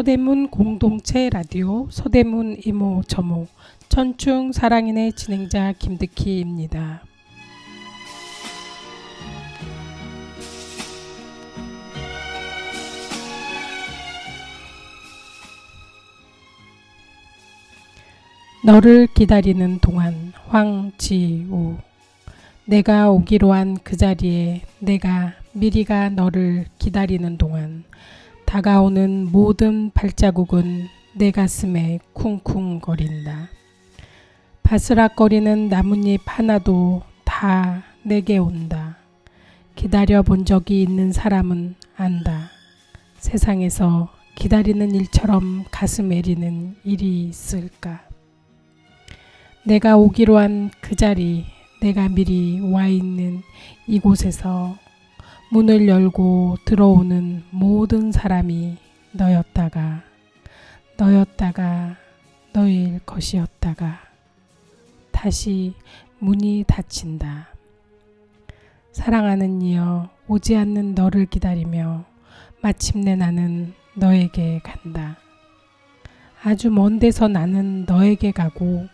서대문 공동체 라디오 서대문 이모 저모 천충 사랑인의 진행자 김득희입니다. 너를 기다리는 동안 황지우. 내가 오기로 한 그 자리에 내가 미리가 너를 기다리는 동안 다가오는 모든 발자국은 내 가슴에 쿵쿵거린다. 바스락거리는 나뭇잎 하나도 다 내게 온다. 기다려 본 적이 있는 사람은 안다. 세상에서 기다리는 일처럼 가슴 애리는 일이 있을까? 내가 오기로 한 그 자리, 내가 미리 와 있는 이곳에서 문을 열고 들어오는 모든 사람이 너였다가 너일 것이었다가 다시 문이 닫힌다. 사랑하는 이여, 오지 않는 너를 기다리며 마침내 나는 너에게 간다. 아주 먼 데서 나는 너에게 가고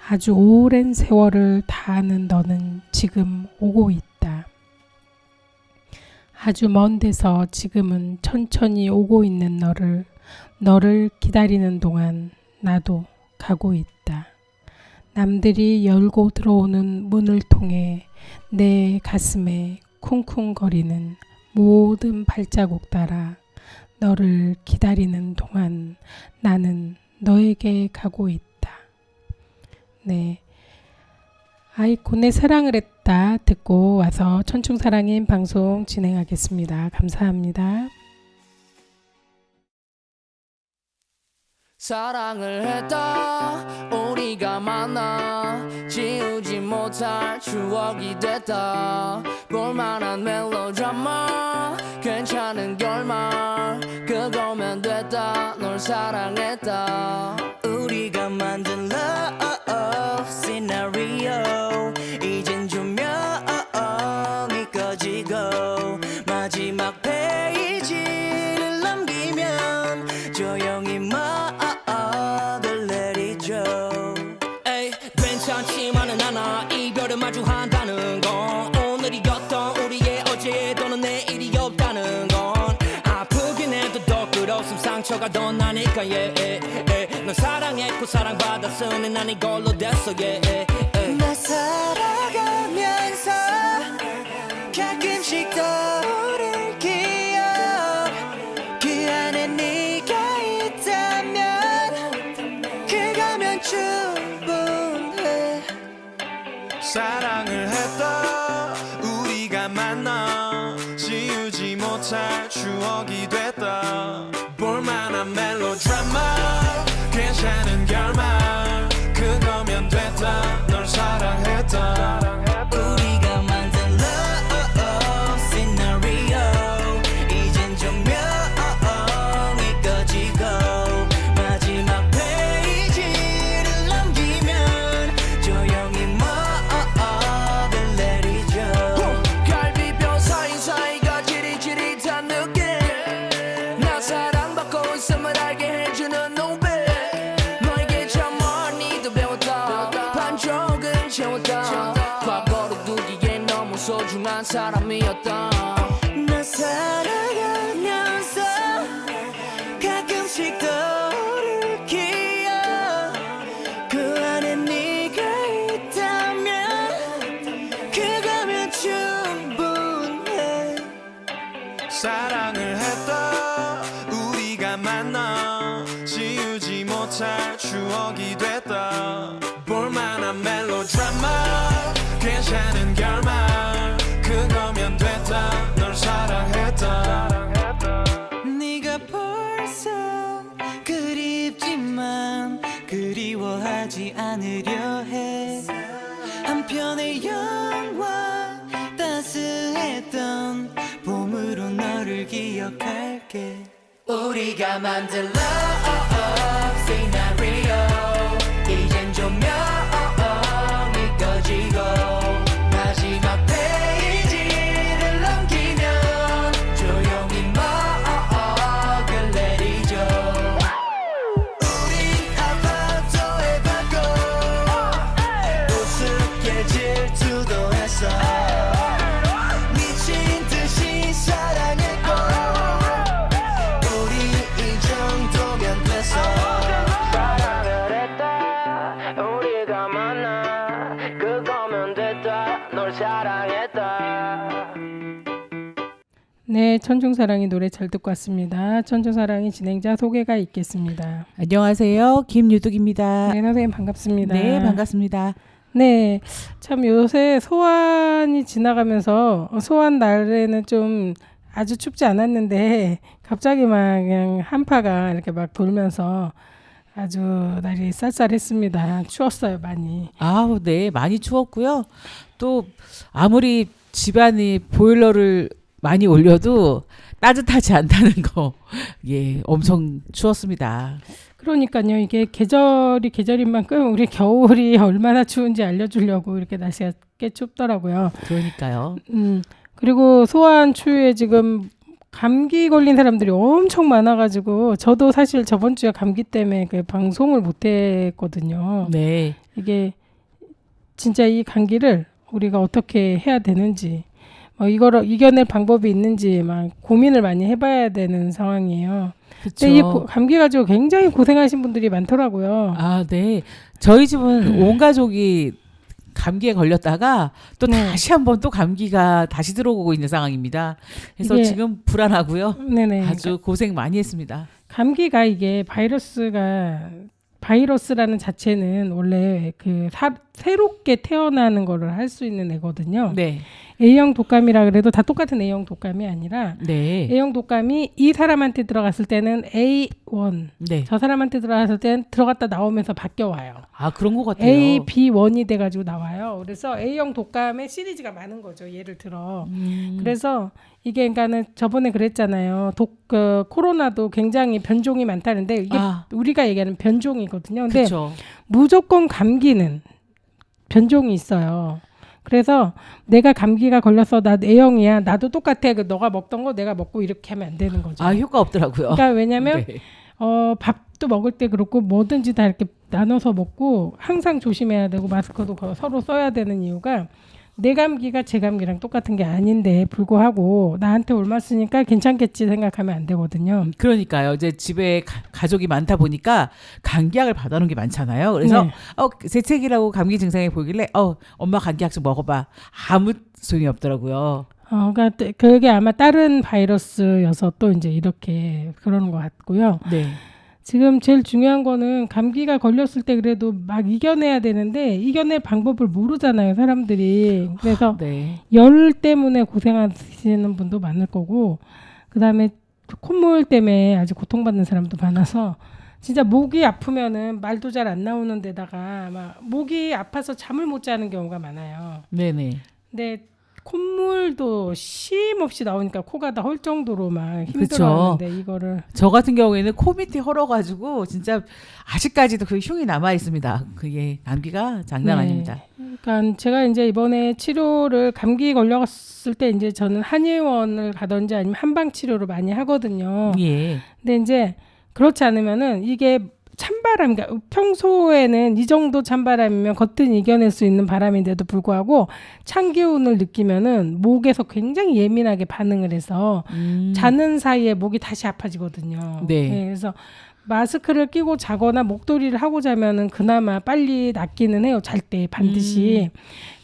아주 오랜 세월을 다하는 너는 지금 오고 있다. 아주 먼 데서 지금은 천천히 오고 있는 너를 기다리는 동안 나도 가고 있다. 남들이 열고 들어오는 문을 통해 내 가슴에 쿵쿵거리는 모든 발자국 따라 너를 기다리는 동안 나는 너에게 가고 있다. 네, 아이콘 내 사랑을 했다 듣고 와서 천충사랑인 방송 진행하겠습니다. 감사합니다. 사랑을 했다 우리가 만나 지우지 못할 추억이 됐다. 볼만한 멜로드라마 괜찮은 결말 그거면 됐다. 널 사랑했다. 우리가 만든 love scenario 이젠 조명이 꺼지고 마지막 페이지를 넘기면 조용히 막을 내리죠. 에이, 괜찮지만은 않아 이별을 마주한다는 건 오늘이었던 우리의 어제 또는 내일이 없다는 건 아프긴 해도 더 끌었음 상처가 더 나니까 널 사랑했고 사랑받았으니 난 이걸로 됐어 나 살아가면서 가끔씩 떠오를 기억 그 안에 네가 있다면 그거면 충분해. 사랑을 했다 우리가 만나 지우지 못할 추억이 됐다. 볼만한 멜로드라마 괜찮은 결말 그거면 됐다. 널 사랑했다. 우리가 만든 love scenario 이젠 조명이 꺼지고 마지막 페이지를 넘기면 조용히 막을 내리죠. 갈비뼈 사이사이가 지릿지릿한 느낌 나 사랑받고 있음을 알게 해주는 노래 너에게 참 많이도 배웠다. 반쪽은 채웠다. 과거로 두기엔 너무 소중한 사람이었다. 나 살아가면서 가끔씩 떠오를 기억 그 안에 네가 있다면 그거면 충분해. 사랑을 했다 우리가 만나 지우지 못할 추억이 됐다. 볼만한 멜로드라마 괜찮은 결말 그거면 됐다. 널 사랑했다. 네가 벌써 그립지만 그리워하지 않으려 해. 한편의 영화 따스했던 봄으로 너를 기억할게. 우리가 만든 love scenario 이젠 조명이 꺼지고 마지막 페이지를 넘기면 조용히 막을 내리죠. 네, 천중사랑이 노래 잘 듣고 왔습니다. 천중사랑이 진행자 소개가 있겠습니다. 안녕하세요. 김유득입니다. 네, 선생님 반갑습니다. 네, 반갑습니다. 네, 참 요새 소환이 지나가면서 소환 날에는 좀 아주 춥지 않았는데 갑자기 막 그냥 한파가 이렇게 막 돌면서 아주 날이 쌀쌀했습니다. 추웠어요, 많이. 아우, 네, 많이 추웠고요. 또 아무리 집안이 보일러를 많이 올려도 따뜻하지 않다는 거, 예, 엄청 추웠습니다. 그러니까요, 이게 계절이 계절인 만큼 우리 겨울이 얼마나 추운지 알려주려고 이렇게 날씨가 꽤 춥더라고요. 그러니까요. 그리고 소환 추위에 지금 감기 걸린 사람들이 엄청 많아가지고 저도 사실 저번 주에 감기 때문에 그 방송을 못했거든요. 네, 이게 진짜 이 감기를 우리가 어떻게 해야 되는지, 이거를 이겨낼 방법이 있는지 막 고민을 많이 해봐야 되는 상황이에요. 그렇죠. 근데 이 감기 가지고 굉장히 고생하신 분들이 많더라고요. 아, 네. 저희 집은 온 가족이 감기에 걸렸다가 또 네. 다시 한번 또 감기가 다시 들어오고 있는 상황입니다. 그래서 이게- 지금 불안하고요. 네네. 아주 고생 많이 했습니다. 감기가 이게 바이러스라는 자체는 원래 그 새롭게 태어나는 거를 할 수 있는 애거든요. 네, A형 독감이라 그래도 다 똑같은 A형 독감이 아니라 네, A형 독감이 이 사람한테 들어갔을 때는 A1, 네. 저 사람한테 들어갔을 때는 들어갔다 나오면서 바뀌어 와요. 아, 그런 것 같아요. A, B1이 돼가지고 나와요. 그래서 A형 독감의 시리즈가 많은 거죠. 예를 들어. 그래서 이게 그러니까는 저번에 그랬잖아요. 코로나도 굉장히 변종이 많다는데 이게 아. 우리가 얘기하는 변종이거든요. 근데 그렇죠. 무조건 감기는 변종이 있어요. 그래서 내가 감기가 걸려서 나 A형이야. 나도 똑같아. 너가 먹던 거 내가 먹고 이렇게 하면 안 되는 거죠. 아, 효과 없더라고요. 그러니까 왜냐면 네. 밥도 먹을 때 그렇고 뭐든지 다 이렇게 나눠서 먹고 항상 조심해야 되고 마스크도 서로 써야 되는 이유가 내 감기가 제 감기랑 똑같은 게 아닌데 불구하고 나한테 옮았으니까 괜찮겠지 생각하면 안 되거든요. 그러니까요. 이제 집에 가족이 많다 보니까 감기약을 받아놓은 게 많잖아요. 그래서 네. 재채기라고 감기 증상이 보이길래 엄마 감기약 좀 먹어봐. 아무 소용이 없더라고요. 그러니까 그게 아마 다른 바이러스여서 또 이제 이렇게 그러는 것 같고요. 네. 지금 제일 중요한 거는 감기가 걸렸을 때 그래도 막 이겨내야 되는데 이겨낼 방법을 모르잖아요, 사람들이. 그래서 네. 열 때문에 고생하시는 분도 많을 거고 그다음에 콧물 때문에 아주 고통받는 사람도 많아서 진짜 목이 아프면은 말도 잘 안 나오는 데다가 막 목이 아파서 잠을 못 자는 경우가 많아요. 네네. 근데 콧물도 쉼 없이 나오니까 코가 다 헐 정도로 막 그쵸. 힘들어하는데 이거를 저 같은 경우에는 코 밑이 헐어가지고 진짜 아직까지도 그 흉이 남아 있습니다. 그게 감기가 장난 네. 아닙니다. 그러니까 제가 이제 이번에 치료를 감기 걸렸을 때 이제 저는 한의원을 가든지 아니면 한방 치료를 많이 하거든요. 예. 근데 이제 그렇지 않으면은 이게 찬바람, 그러니까 평소에는 이 정도 찬바람이면 겉은 이겨낼 수 있는 바람인데도 불구하고 찬 기운을 느끼면은 목에서 굉장히 예민하게 반응을 해서 자는 사이에 목이 다시 아파지거든요. 네. 그래서 마스크를 끼고 자거나 목도리를 하고 자면은 그나마 빨리 낫기는 해요. 잘 때 반드시.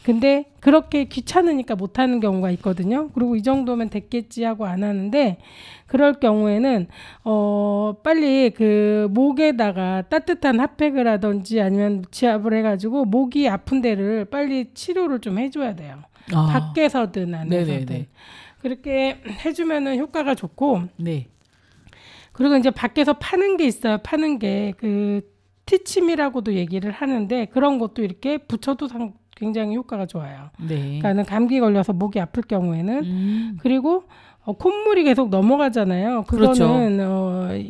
근데 그렇게 귀찮으니까 못하는 경우가 있거든요. 그리고 이 정도면 됐겠지 하고 안 하는데 그럴 경우에는 빨리 그 목에다가 따뜻한 핫팩을 하든지 아니면 지압을 해가지고 목이 아픈 데를 빨리 치료를 좀 해줘야 돼요. 아. 밖에서든 안에서든. 네네네. 그렇게 해주면은 효과가 좋고 네. 그리고 이제 밖에서 파는 게 있어요. 파는 게 그 티침이라고도 얘기를 하는데 그런 것도 이렇게 붙여도 굉장히 효과가 좋아요. 네. 그러니까 감기 걸려서 목이 아플 경우에는 그리고 콧물이 계속 넘어가잖아요. 그거는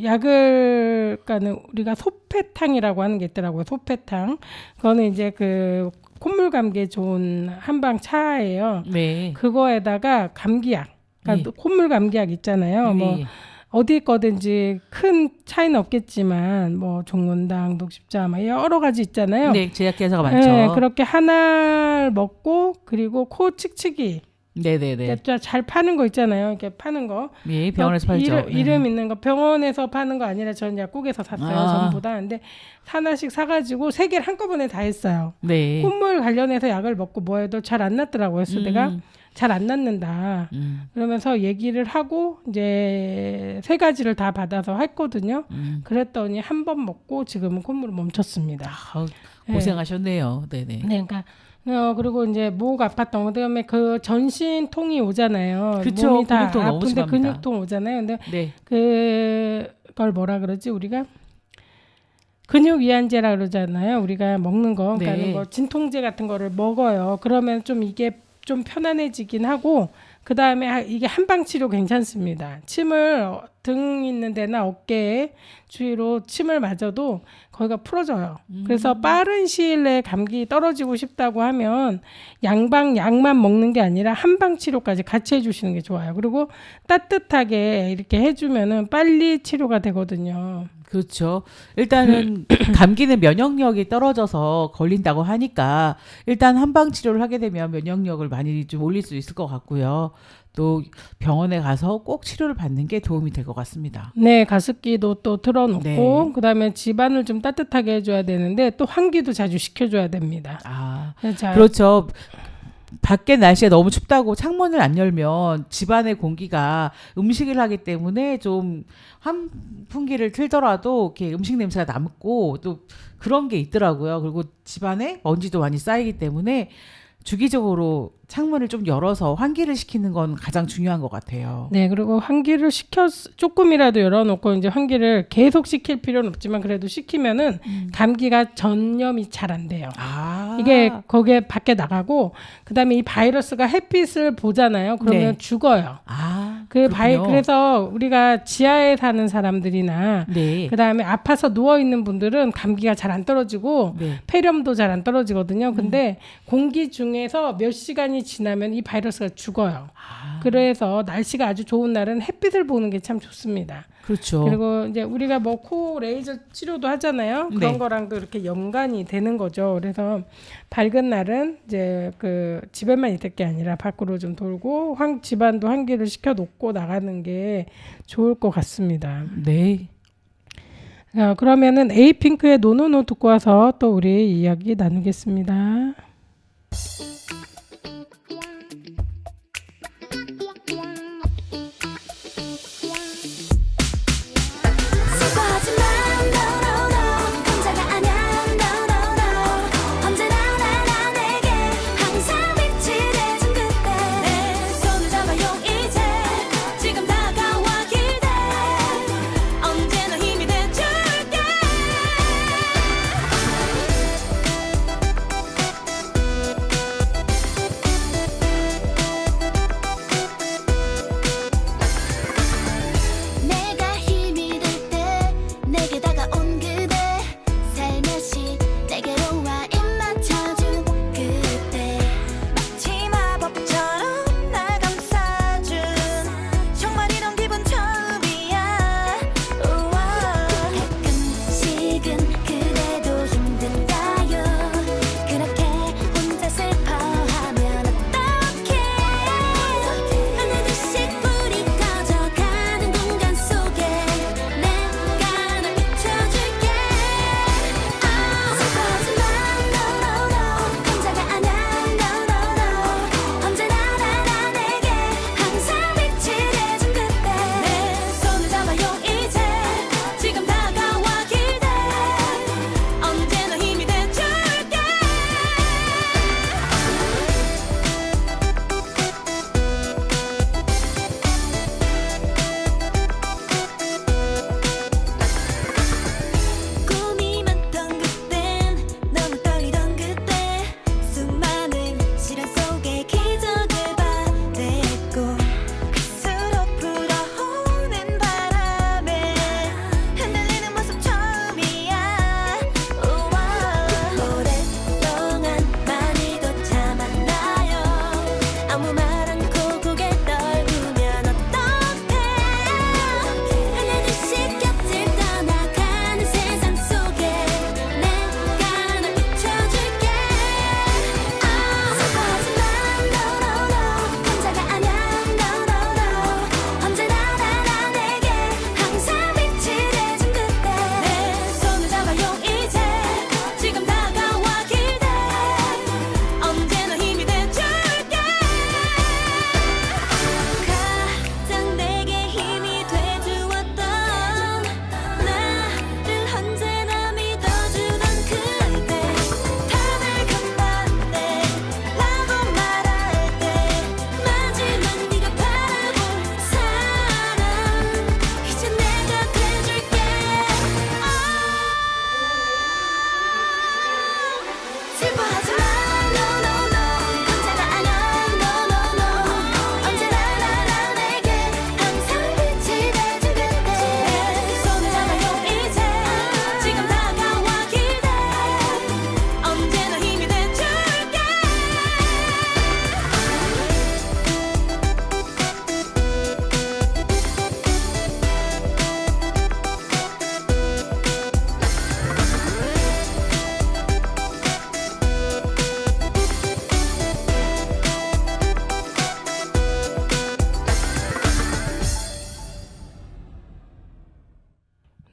약을 그러니까는 우리가 소패탕이라고 하는 게 있더라고요. 소패탕. 그거는 이제 그 콧물 감기에 좋은 한방 차예요. 네. 그거에다가 감기약, 그러니까 콧물 감기약 있잖아요. 뭐 네. 어디 거든지 큰 차이는 없겠지만 뭐 종문당, 녹십자 막 여러 가지 있잖아요. 네, 제약회사가 많죠. 네, 그렇게 하나를 먹고 그리고 코 칙칙이 네네네. 잘 파는 거 있잖아요. 이렇게 파는 거. 예, 병원에서 팔죠. 이름 있는 거 병원에서 파는 거 아니라 저는 약국에서 샀어요. 아. 전부 다. 근데 하나씩 사가지고 3개를 한꺼번에 다 했어요. 네. 콧물 관련해서 약을 먹고 뭐 해도 잘 안 낫더라고요. 그래서 내가 잘 안 낫는다. 그러면서 얘기를 하고 이제 3가지를 다 받아서 했거든요. 그랬더니 한 번 먹고 지금은 콧물을 멈췄습니다. 아우, 고생하셨네요. 네네. 네, 그러니까 그리고 이제 목 아팠던 거 그다음에 그 전신통이 오잖아요. 그쵸, 몸이 다 근육통 너무 아픈데 심합니다. 근육통 오잖아요. 근데 네. 그걸 뭐라 그러지 우리가 근육 이완제라 그러잖아요. 우리가 먹는 거, 그러니까 네. 뭐 진통제 같은 거를 먹어요. 그러면 좀 이게 좀 편안해지긴 하고 그 다음에 이게 한방 치료 괜찮습니다. 침을 등 있는 데나 어깨에 주위로 침을 맞아도 거기가 풀어져요. 그래서 빠른 시일 내에 감기 떨어지고 싶다고 하면 양방 약만 먹는 게 아니라 한방 치료까지 같이 해주시는 게 좋아요. 그리고 따뜻하게 이렇게 해주면은 빨리 치료가 되거든요. 그렇죠. 일단은 감기는 면역력이 떨어져서 걸린다고 하니까 일단 한방 치료를 하게 되면 면역력을 많이 좀 올릴 수 있을 것 같고요. 또 병원에 가서 꼭 치료를 받는 게 도움이 될 것 같습니다. 네, 가습기도 또 틀어놓고 네. 그다음에 집안을 좀 따뜻하게 해줘야 되는데 또 환기도 자주 시켜줘야 됩니다. 아, 자, 그렇죠. 밖에 날씨가 너무 춥다고 창문을 안 열면 집안의 공기가 음식을 하기 때문에 좀 환풍기를 틀더라도 이렇게 음식 냄새가 남고 또 그런 게 있더라고요. 그리고 집안에 먼지도 많이 쌓이기 때문에 주기적으로 창문을 좀 열어서 환기를 시키는 건 가장 중요한 것 같아요. 네, 그리고 환기를 조금이라도 열어놓고 이제 환기를 계속 시킬 필요는 없지만 그래도 시키면은 감기가 전염이 잘 안 돼요. 아, 이게 거기에 밖에 나가고 그다음에 이 바이러스가 햇빛을 보잖아요. 그러면 네. 죽어요. 아, 그래서 우리가 지하에 사는 사람들이나 네. 그다음에 아파서 누워 있는 분들은 감기가 잘 안 떨어지고 네. 폐렴도 잘 안 떨어지거든요. 근데 공기 중에서 몇 시간이 지나면 이 바이러스가 죽어요. 그래서 날씨가 아주 좋은 날은 햇빛을 보는 게 참 좋습니다. 그렇죠. 그리고 이제 우리가 뭐 코 레이저 치료도 하잖아요. 그런 네. 거랑도 이렇게 연관이 되는 거죠. 그래서 밝은 날은 이제 그 집에만 있을 게 아니라 밖으로 좀 돌고 집안도 환기를 시켜 놓고 나가는 게 좋을 것 같습니다. 네. 그러면은 에이핑크의 노노노 듣고 와서 또 우리 이야기 나누겠습니다. 슬퍼하지 마, no, no, no. 혼자가 아냐, no, no, no. 언제나 나 내게 항상 빛이 돼준 그때 내 손을 잡아요 이제 지금 다가와 기대 언제나 힘이 돼줄게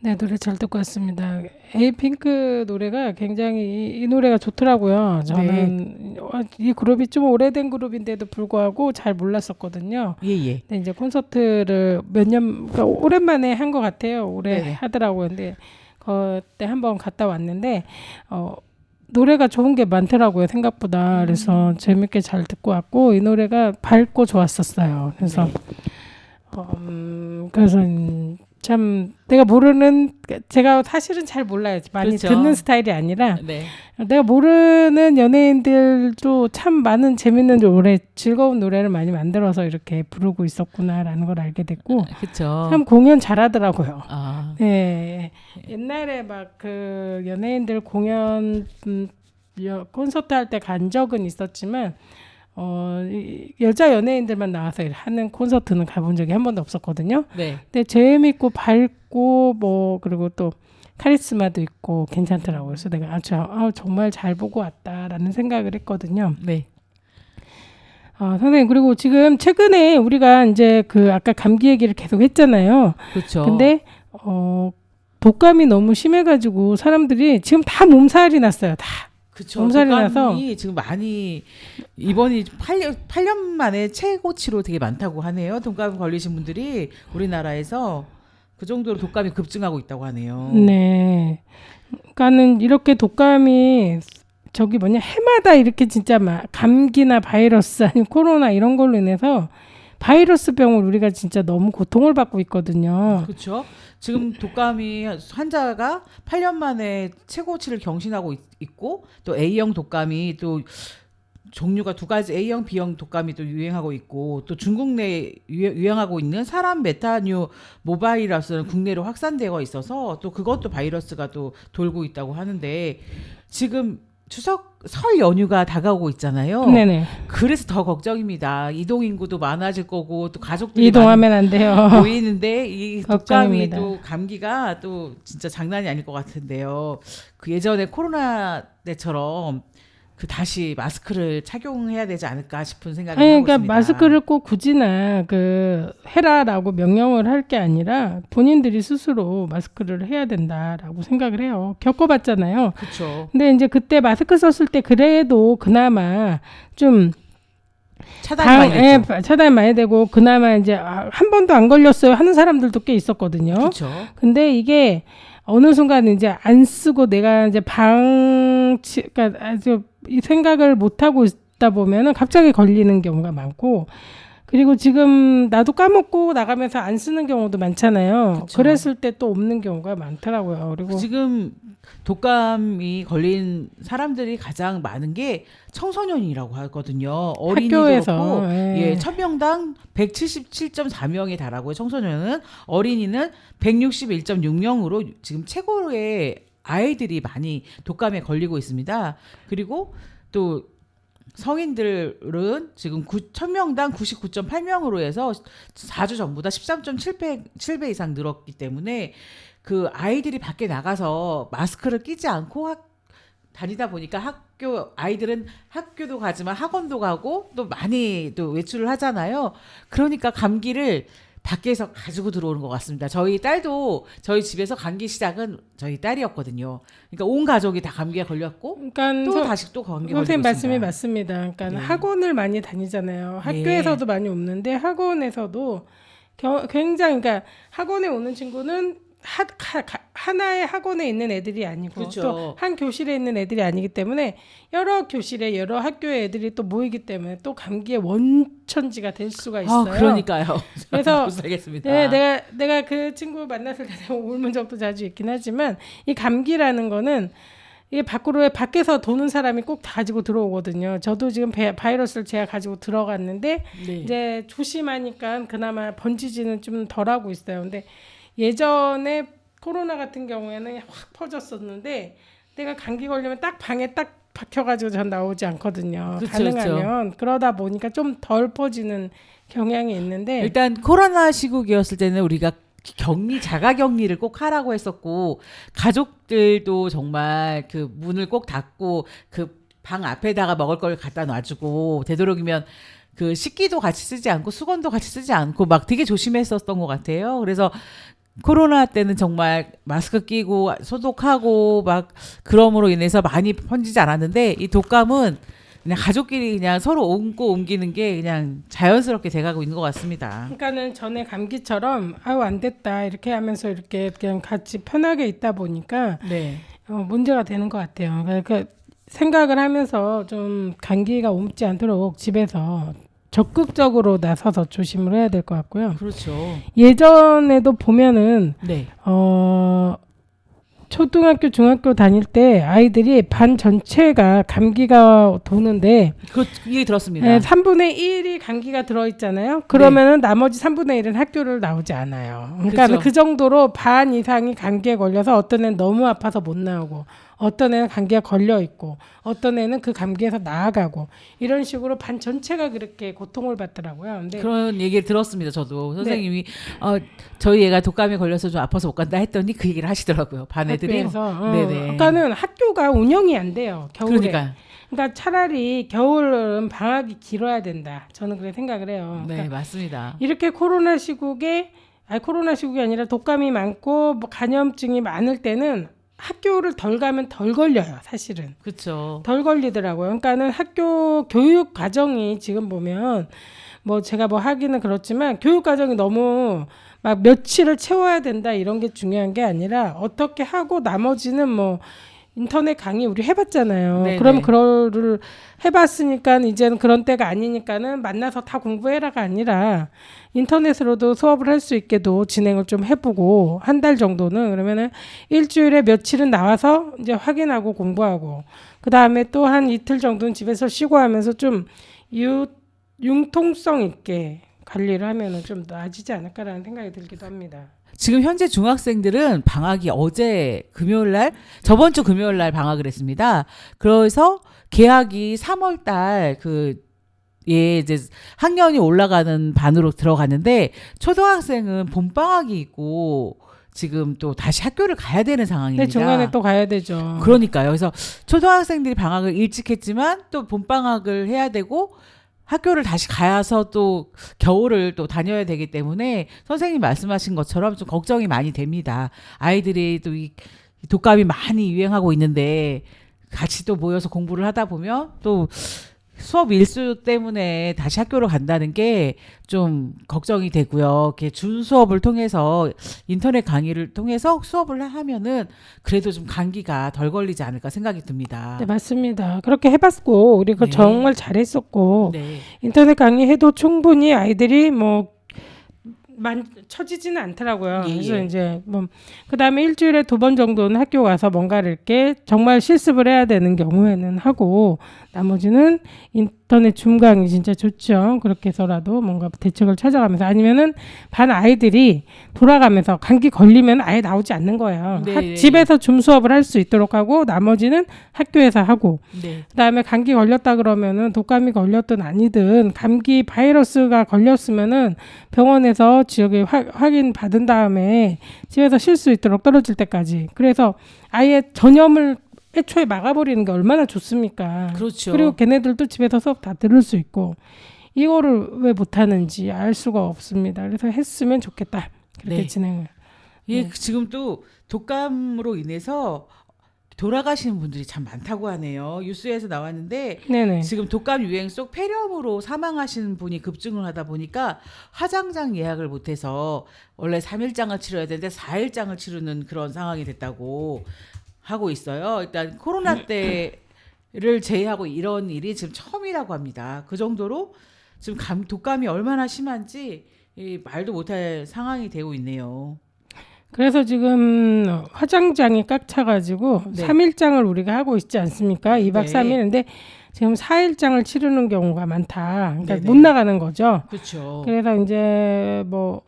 네, 노래 잘 듣고 왔습니다. 에이핑크 노래가 굉장히 이 노래가 좋더라고요. 저는 이 그룹이 좀 오래된 그룹인데도 불구하고 잘 몰랐었거든요. 예예. 근데 이제 콘서트를 몇 년, 그러니까 오랜만에 한 것 같아요. 오래 네네. 하더라고요. 근데 그때 한번 갔다 왔는데 노래가 좋은 게 많더라고요. 생각보다. 그래서 재밌게 잘 듣고 왔고 이 노래가 밝고 좋았었어요. 그래서 그래서 참 내가 모르는 제가 사실은 잘 몰라요. 많이 그렇죠. 듣는 스타일이 아니라 네. 내가 모르는 연예인들도 참 많은 재밌는 노래, 즐거운 노래를 많이 만들어서 이렇게 부르고 있었구나라는 걸 알게 됐고 그렇죠. 참 공연 잘하더라고요. 아, 네, 옛날에 막 그 연예인들 공연 콘서트 할 때 간 적은 있었지만 여자 연예인들만 나와서 하는 콘서트는 가본 적이 한 번도 없었거든요. 네. 근데 재밌고 밝고 뭐 그리고 또 카리스마도 있고 괜찮더라고요. 그래서 내가 정말 잘 보고 왔다라는 생각을 했거든요. 네. 선생님 그리고 지금 최근에 우리가 이제 그 아까 감기 얘기를 계속 했잖아요. 그렇죠. 근데 독감이 너무 심해가지고 사람들이 지금 다 몸살이 났어요. 다. 그쵸. 몸살이 독감이 지금 많이 이번이 8년 만에 최고치로 되게 많다고 하네요. 독감 걸리신 분들이 우리나라에서 그 정도로 독감이 급증하고 있다고 하네요. 네. 그러니까는 이렇게 독감이 저기 해마다 이렇게 진짜 막 감기나 바이러스 아니면 코로나 이런 걸로 인해서 바이러스 병을 우리가 진짜 너무 고통을 받고 있거든요. 그렇죠. 지금 독감이 환자가 8년 만에 최고치를 경신하고 있고 또 A형 독감이 또 종류가 두 가지 A형, B형 독감이 또 유행하고 있고 또 중국 내에 유행하고 있는 사람 메타뉴 모바이러스는 국내로 확산되어 있어서 또 그것도 바이러스가 또 돌고 있다고 하는데 지금 추석 설 연휴가 다가오고 있잖아요. 네네. 그래서 더 걱정입니다. 이동 인구도 많아질 거고 또 가족들이 이동하면 안 돼요. 보이는데 이 독감이 걱정입니다. 또 감기가 또 진짜 장난이 아닐 것 같은데요. 그 예전에 코로나 때처럼 그 다시 마스크를 착용해야 되지 않을까 싶은 생각을 하고 그러니까 있습니다. 마스크를 꼭 굳이나 해라라고 명령을 할 게 아니라 본인들이 스스로 마스크를 해야 된다라고 생각을 해요. 겪어봤잖아요. 그렇죠. 근데 이제 그때 마스크 썼을 때 그래도 그나마 좀 차단이 많이 됐죠. 차단이 많이 되고 그나마 이제 한 번도 안 걸렸어요 하는 사람들도 꽤 있었거든요. 그렇죠. 근데 이게 어느 순간 이제 안 쓰고 내가 이제 그러니까 아주 이 생각을 못 하고 있다 보면은 갑자기 걸리는 경우가 많고 그리고 지금 나도 까먹고 나가면서 안 쓰는 경우도 많잖아요. 그쵸. 그랬을 때 또 없는 경우가 많더라고요. 그리고 지금 독감이 걸린 사람들이 가장 많은 게 청소년이라고 하거든요. 어린이도 학교에서, 그렇고 예. 1000명당 177.4명에 달하고요. 청소년은 어린이는 161.6명으로 지금 최고의 아이들이 많이 독감에 걸리고 있습니다. 그리고 또 성인들은 지금 1000명당 99.8명으로 해서 4주 전보다 13.7배 이상 늘었기 때문에 그 아이들이 밖에 나가서 마스크를 끼지 않고 다니다 보니까 아이들은 학교도 가지만 학원도 가고 또 많이 또 외출을 하잖아요. 그러니까 감기를 밖에서 가지고 들어오는 것 같습니다. 저희 딸도 저희 집에서 감기 시작은 저희 딸이었거든요. 그러니까 온 가족이 다 감기에 걸렸고 그러니까 또 다시 또 감기 걸리고 선생님 말씀이 있습니다. 맞습니다. 그러니까 네. 학원을 많이 다니잖아요. 네. 학교에서도 많이 없는데 학원에서도 굉장히 그러니까 학원에 오는 친구는 하나의 학원에 있는 애들이 아니고 그렇죠. 또 한 교실에 있는 애들이 아니기 때문에 여러 교실에 여러 학교의 애들이 또 모이기 때문에 또 감기의 원천지가 될 수가 있어요. 그러니까요. 그래서 못 살겠습니다. 네, 내가 그 친구 만났을 때 울문 적도 자주 있긴 하지만 이 감기라는 거는 이게 밖에서 도는 사람이 꼭 가지고 들어오거든요. 저도 지금 바이러스를 제가 가지고 들어갔는데 네. 이제 조심하니까 그나마 번지지는 좀 덜하고 있어요. 근데 예전에 코로나 같은 경우에는 확 퍼졌었는데 내가 감기 걸리면 딱 방에 딱 박혀가지고 전 나오지 않거든요. 그쵸, 가능하면 그러다 보니까 좀 덜 퍼지는 경향이 있는데 일단 코로나 시국이었을 때는 우리가 자가격리를 꼭 하라고 했었고 가족들도 정말 그 문을 꼭 닫고 그 방 앞에다가 먹을 걸 갖다 놔주고 되도록이면 그 식기도 같이 쓰지 않고 수건도 같이 쓰지 않고 막 되게 조심했었던 것 같아요. 그래서 코로나 때는 정말 마스크 끼고 소독하고 막 그럼으로 인해서 많이 번지지 않았는데 이 독감은 그냥 가족끼리 그냥 서로 옮고 옮기는 게 그냥 자연스럽게 돼가고 있는 것 같습니다. 그러니까는 전에 감기처럼 아유 안 됐다 이렇게 하면서 이렇게 그냥 같이 편하게 있다 보니까 네. 문제가 되는 것 같아요. 그러니까 생각을 하면서 좀 감기가 옮지 않도록 집에서 적극적으로 나서서 조심을 해야 될 것 같고요. 그렇죠. 예전에도 보면은 네. 초등학교, 중학교 다닐 때 아이들이 반 전체가 감기가 도는데 그 얘기 들었습니다. 네, 3분의 1이 감기가 들어있잖아요. 그러면은 나머지 3분의 1은 학교를 나오지 않아요. 그러니까 그쵸. 그 정도로 반 이상이 감기에 걸려서 어떤 애는 너무 아파서 못 나오고 어떤 애는 감기가 걸려 있고 어떤 애는 그 감기에서 나아가고 이런 식으로 반 전체가 그렇게 고통을 받더라고요. 근데 그런 얘기를 들었습니다. 저도 선생님이 저희 애가 독감에 걸려서 좀 아파서 못 간다 했더니 그 얘기를 하시더라고요. 반 애들이. 학교에서 네네. 그러니까는 학교가 운영이 안 돼요. 겨울에. 그러니까 차라리 겨울은 방학이 길어야 된다. 저는 그렇게 생각을 해요. 네 그러니까 맞습니다. 이렇게 코로나 시국이 아니라 독감이 많고 뭐 감염증이 많을 때는 학교를 덜 가면 덜 걸려요. 사실은 그렇죠. 덜 걸리더라고요. 그러니까는 학교 교육 과정이 지금 보면 뭐 제가 뭐 하기는 그렇지만 교육 과정이 너무 막 며칠을 채워야 된다 이런 게 중요한 게 아니라 어떻게 하고 나머지는 뭐 인터넷 강의 우리 해봤잖아요. 네네. 그럼 그거를 해봤으니까 이제는 그런 때가 아니니까는 만나서 다 공부해라가 아니라 인터넷으로도 수업을 할 수 있게도 진행을 좀 해보고 한 달 정도는 그러면은 일주일에 며칠은 나와서 이제 확인하고 공부하고 그 다음에 또 한 이틀 정도는 집에서 쉬고 하면서 좀 융통성 있게 관리를 하면은 좀 나아지지 않을까라는 생각이 들기도 합니다. 지금 현재 중학생들은 방학이 어제 금요일 날 저번 주 금요일 날 방학을 했습니다. 그래서 개학이 3월 달 이제 학년이 올라가는 반으로 들어갔는데 초등학생은 봄방학이 있고 지금 또 다시 학교를 가야 되는 상황입니다. 근데 중간에 또 가야 되죠. 그러니까요. 그래서 초등학생들이 방학을 일찍 했지만 또 봄방학을 해야 되고 학교를 다시 가서 또 겨울을 또 다녀야 되기 때문에 선생님 말씀하신 것처럼 좀 걱정이 많이 됩니다. 아이들이 또 이 독감이 많이 유행하고 있는데 같이 또 모여서 공부를 하다 보면 또 수업 일수 때문에 다시 학교를 간다는 게 좀 걱정이 되고요. 이렇게 준 수업을 통해서 인터넷 강의를 통해서 수업을 하면은 그래도 좀 감기가 덜 걸리지 않을까 생각이 듭니다. 네, 맞습니다. 그렇게 해봤고 우리 그 네. 정말 잘했었고 네. 인터넷 강의해도 충분히 아이들이 뭐 처지지는 않더라고요. 예, 그래서 예. 이제 뭐 그다음에 일주일에 2번 정도는 학교 가서 뭔가를 이렇게 정말 실습을 해야 되는 경우에는 하고 나머지는 인터넷 줌 강의 진짜 좋죠. 그렇게 해서라도 뭔가 대책을 찾아가면서 아니면은 반 아이들이 돌아가면서 감기 걸리면 아예 나오지 않는 거예요. 네. 집에서 줌 수업을 할 수 있도록 하고 나머지는 학교에서 하고 네. 그다음에 감기 걸렸다 그러면은 독감이 걸렸든 아니든 감기 바이러스가 걸렸으면은 병원에서 지역에 확인 받은 다음에 집에서 쉴 수 있도록 떨어질 때까지 그래서 아예 전염을 애초에 막아버리는 게 얼마나 좋습니까? 그렇죠. 그리고 걔네들도 집에서 수업 다 들을 수 있고 이거를 왜 못하는지 알 수가 없습니다. 그래서 했으면 좋겠다. 그렇게 네. 진행을. 예, 네. 지금 또 독감으로 인해서 돌아가시는 분들이 참 많다고 하네요. 뉴스에서 나왔는데 네네. 지금 독감 유행 속 폐렴으로 사망하시는 분이 급증을 하다 보니까 화장장 예약을 못해서 원래 3일장을 치러야 되는데 4일장을 치르는 그런 상황이 됐다고 하고 있어요. 일단 코로나 때를 제외하고 이런 일이 지금 처음이라고 합니다. 그 정도로 지금 독감이 얼마나 심한지 말도 못할 상황이 되고 있네요. 그래서 지금 화장장이 꽉 차가지고 네. 3일장을 우리가 하고 있지 않습니까? 2박 네. 3일. 근데 지금 4일장을 치르는 경우가 많다. 그러니까 네네. 못 나가는 거죠. 그렇죠. 그래서 이제 뭐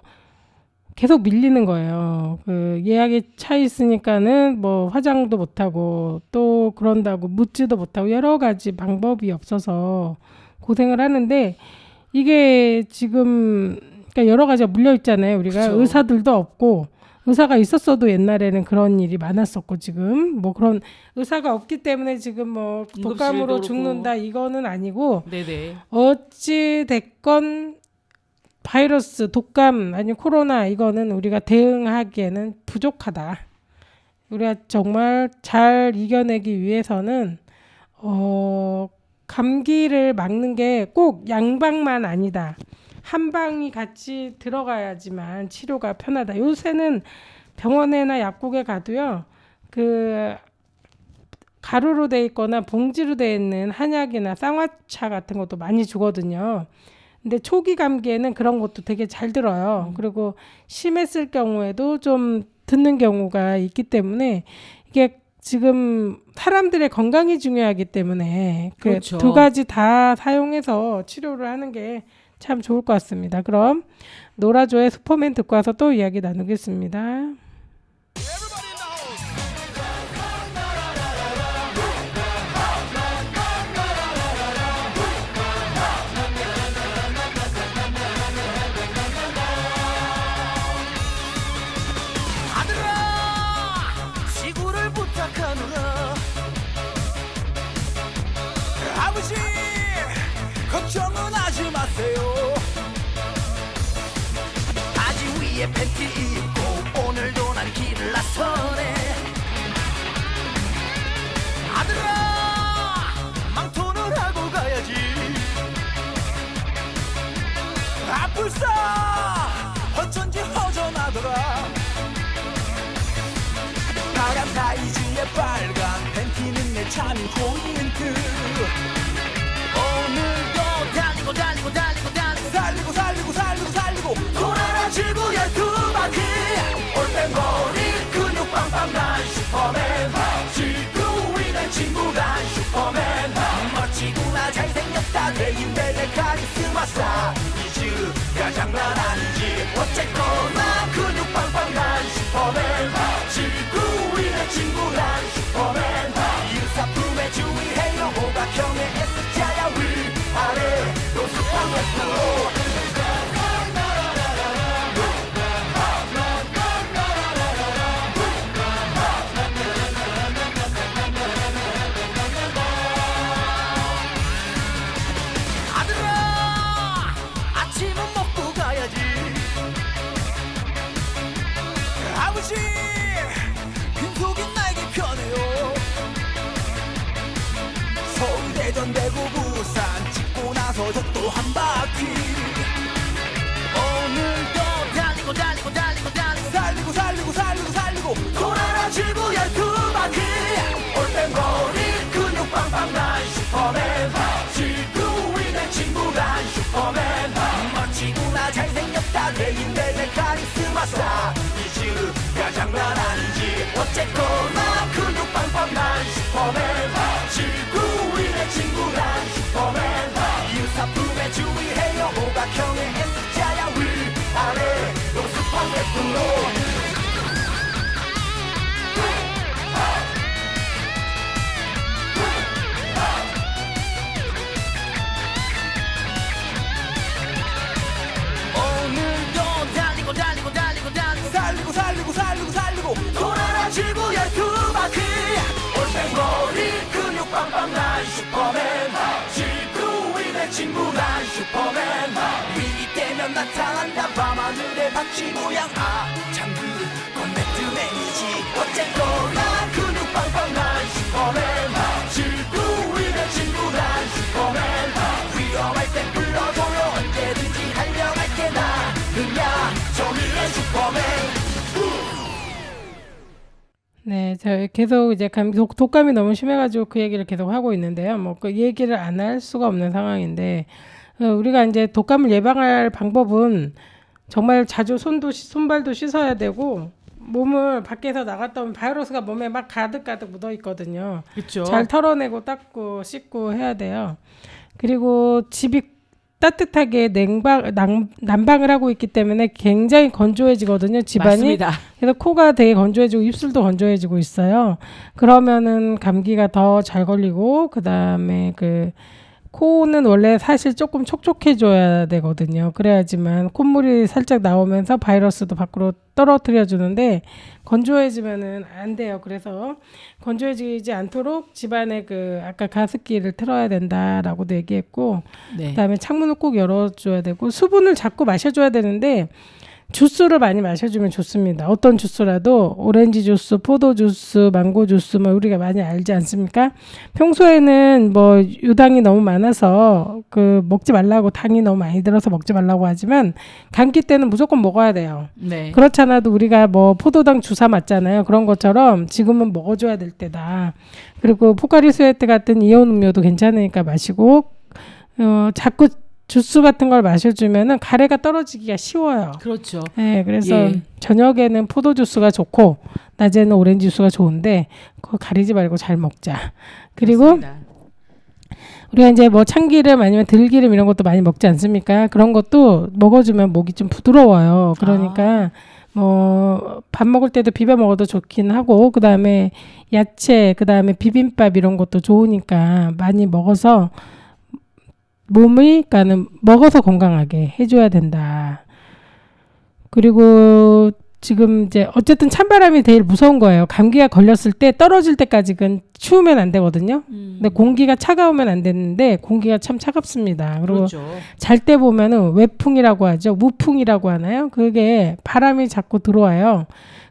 계속 밀리는 거예요. 그 예약이 차 있으니까는 뭐 화장도 못 하고 또 그런다고 묻지도 못하고 여러 가지 방법이 없어서 고생을 하는데 이게 지금 그러니까 여러 가지가 물려 있잖아요. 우리가 그쵸. 의사들도 없고 의사가 있었어도 옛날에는 그런 일이 많았었고 지금 뭐 그런 의사가 없기 때문에 지금 뭐 응급실도 독감으로 그렇고. 죽는다 이거는 아니고 네네. 어찌 됐건 바이러스, 독감 아니면 코로나 이거는 우리가 대응하기에는 부족하다. 우리가 정말 잘 이겨내기 위해서는 감기를 막는 게 꼭 양방만 아니다. 한 방이 같이 들어가야지만 치료가 편하다. 요새는 병원에나 약국에 가도요. 그 가루로 돼 있거나 봉지로 돼 있는 한약이나 쌍화차 같은 것도 많이 주거든요. 근데 초기 감기에는 그런 것도 되게 잘 들어요. 그리고 심했을 경우에도 좀 듣는 경우가 있기 때문에 이게 지금 사람들의 건강이 중요하기 때문에 그 그렇죠. 두 가지 다 사용해서 치료를 하는 게 참 좋을 것 같습니다. 그럼 노라조의 슈퍼맨 듣고 와서 또 이야기 나누겠습니다. 아들아 지구를 부탁하노라 아버지 걱정은 하지 마세요 바지 위에 팬티 입고 오늘도 난 길을 나서네 아들아 망토를 하고 가야지 아플싸 어쩐지 허전하더라 파란 사이즈의 빨간 팬티는 내 참 포인트 오늘도 달리고 달리고 달리고 달리고 달리고 달리고 달리고 달리고 돌아라 지구 12바퀴 올빼머리 근육 빵빵 난 슈퍼맨 지구 위는 친구가 슈퍼맨 멋지구나 잘생겼다 대인배의 카리스마사 이즈가 장난 아니지 어쨌거나 근육 빵빵 난 슈퍼맨 지구 위는 친구 난 슈퍼맨 유사품에 주의해요 오각형의 S자야 위아래 노스팡의 프로 아들아 아침은 먹고 가야지 아버지 빈속이 나에게 편해요 서울 대전 대구 부산 찍고 나서 저 또 한 바퀴 오늘도 달리고 달리고 달리고 달리고 달리고 달리고 달리고 달리고 돌아라 지구 12바퀴 올빼머리 근육 빵빵 난 슈퍼맨 지구 위는 친구 난 슈퍼맨 멋지구나 잘생겼다 대인배의 카리스마사 이즈가 장난 아니지 어쨌거나 근육 빵빵 난 슈퍼맨 지구 위는 친구 난 슈퍼맨 유사품에 주의해요 오각형의 S자야 위아래 노스팡의 프로 오늘도 달리고 달리고 달리고 달리고 달리고 달리고 달리고 달리고 돌아라 지구 12바퀴 올빼머리 근육 빵빵 난 슈퍼맨 지구 위의 친구 난 슈퍼맨 위기 때면 나타난다 밤하늘의 박쥐 모양 아참 그건 배트맨이지 어쨌거나 근육 빵빵 난 슈퍼맨 지구 위의 친구 난 슈퍼맨 위험할 땐 불러줘요 언제든지 달려갈 게 나느냐 정의의 슈퍼맨 네, 저 계속 이제 독감이 너무 심해가지고 그 얘기를 계속 하고 있는데요. 뭐 그 얘기를 안 할 수가 없는 상황인데 우리가 이제 독감을 예방할 방법은 정말 자주 손발도 씻어야 되고 몸을 밖에서 나갔다 오면 바이러스가 몸에 막 가득가득 묻어 있거든요. 그렇죠. 잘 털어내고 닦고 씻고 해야 돼요. 그리고 집이 따뜻하게 난방을 하고 있기 때문에 굉장히 건조해지거든요. 집안이. 맞습니다. 그래서 코가 되게 건조해지고 입술도 건조해지고 있어요. 그러면은 감기가 더 잘 걸리고 그다음에 그 코는 원래 사실 조금 촉촉해줘야 되거든요. 그래야지만 콧물이 살짝 나오면서 바이러스도 밖으로 떨어뜨려 주는데 건조해지면은 안 돼요. 그래서 건조해지지 않도록 집안에 그 아까 가습기를 틀어야 된다라고도 얘기했고, 네. 그다음에 창문을 꼭 열어줘야 되고 수분을 자꾸 마셔줘야 되는데 주스를 많이 마셔주면 좋습니다. 어떤 주스라도 오렌지 주스, 포도 주스, 망고 주스 뭐 우리가 많이 알지 않습니까? 평소에는 뭐 유당이 너무 많아서 그 먹지 말라고, 당이 너무 많이 들어서 먹지 말라고 하지만 감기 때는 무조건 먹어야 돼요. 네. 그렇잖아도 우리가 뭐 포도당 주사 맞잖아요. 그런 것처럼 지금은 먹어줘야 될 때다. 그리고 포카리 스웨트 같은 이온 음료도 괜찮으니까 마시고 자꾸 주스 같은 걸 마셔주면은 가래가 떨어지기가 쉬워요. 그렇죠. 네, 그래서 예. 저녁에는 포도 주스가 좋고 낮에는 오렌지 주스가 좋은데 그거 가리지 말고 잘 먹자. 그리고 맞습니다. 우리가 이제 뭐 참기름 아니면 들기름 이런 것도 많이 먹지 않습니까? 그런 것도 먹어주면 목이 좀 부드러워요. 그러니까 뭐 밥 먹을 때도 비벼 먹어도 좋긴 하고, 그 다음에 야채, 그 다음에 비빔밥 이런 것도 좋으니까 많이 먹어서 몸이, 그러니까는 먹어서 건강하게 해줘야 된다. 그리고 지금 이제 어쨌든 찬바람이 제일 무서운 거예요. 감기가 걸렸을 때 떨어질 때까지는 추우면 안 되거든요. 근데 공기가 차가우면 안 되는데 공기가 참 차갑습니다. 그리고 그렇죠. 잘 때 보면은 외풍이라고 하죠. 무풍이라고 하나요? 그게 바람이 자꾸 들어와요.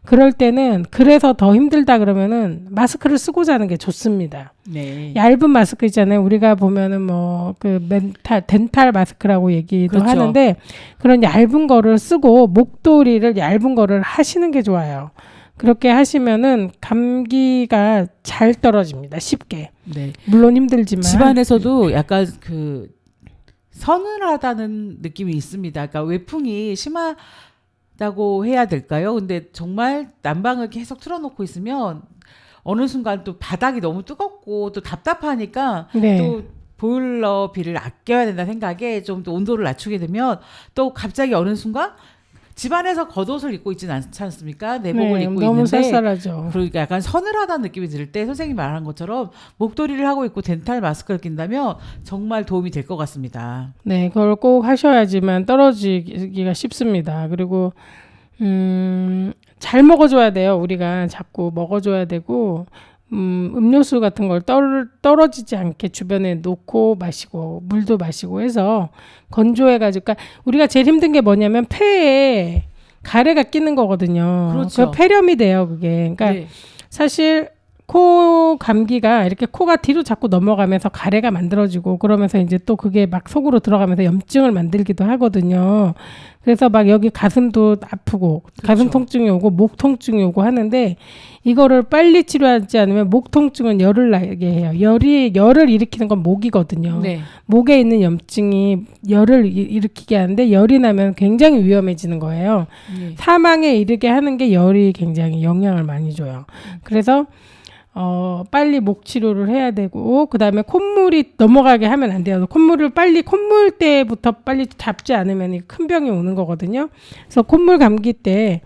그럴 때는 그래서 더 힘들다 그러면은 마스크를 쓰고 자는 게 좋습니다. 네. 얇은 마스크 있잖아요. 우리가 보면은 뭐 그 덴탈 마스크라고 얘기도 그렇죠. 하는데 그런 얇은 거를 쓰고 목도리를 얇은 거를 하시는 게 좋아요. 그렇게 하시면은 감기가 잘 떨어집니다. 쉽게. 네. 물론 힘들지만 집안에서도 약간 그 서늘하다는 느낌이 있습니다. 그러니까 외풍이 심하다고 해야 될까요? 근데 정말 난방을 계속 틀어놓고 있으면 어느 순간 또 바닥이 너무 뜨겁고 또 답답하니까 네. 또 보일러 비를 아껴야 된다 생각에 좀 더 온도를 낮추게 되면 또 갑자기 어느 순간 집안에서 겉옷을 입고 있지는 않지 않습니까? 내복을 네, 입고 너무 있는데 쌀쌀하죠. 그러니까 약간 서늘하다는 느낌이 들 때 선생님이 말한 것처럼 목도리를 하고 있고 덴탈 마스크를 낀다면 정말 도움이 될 것 같습니다. 네, 그걸 꼭 하셔야지만 떨어지기가 쉽습니다. 그리고 잘 먹어줘야 돼요. 우리가 자꾸 먹어줘야 되고 음료수 같은 걸 떨어지지 않게 주변에 놓고 마시고 물도 마시고 해서 건조해가지고, 그러니까 우리가 제일 힘든 게 뭐냐면 폐에 가래가 끼는 거거든요. 그렇죠. 그 폐렴이 돼요, 그게. 그러니까 네. 사실 코 감기가 이렇게 코가 뒤로 자꾸 넘어가면서 가래가 만들어지고 그러면서 이제 또 그게 막 속으로 들어가면서 염증을 만들기도 하거든요. 그래서 막 여기 가슴도 아프고 가슴 통증이 오고 목 통증이 오고 하는데 이거를 빨리 치료하지 않으면 목 통증은 열을 나게 해요. 열을 일으키는 건 목이거든요. 네. 목에 있는 염증이 열을 일으키게 하는데 열이 나면 굉장히 위험해지는 거예요. 네. 사망에 이르게 하는 게 열이 굉장히 영향을 많이 줘요. 그래서 빨리 목 치료를 해야 되고, 그 다음에 콧물이 넘어가게 하면 안 돼요. 콧물 때부터 빨리 잡지 않으면 큰 병이 오는 거거든요. 그래서 콧물 감기 때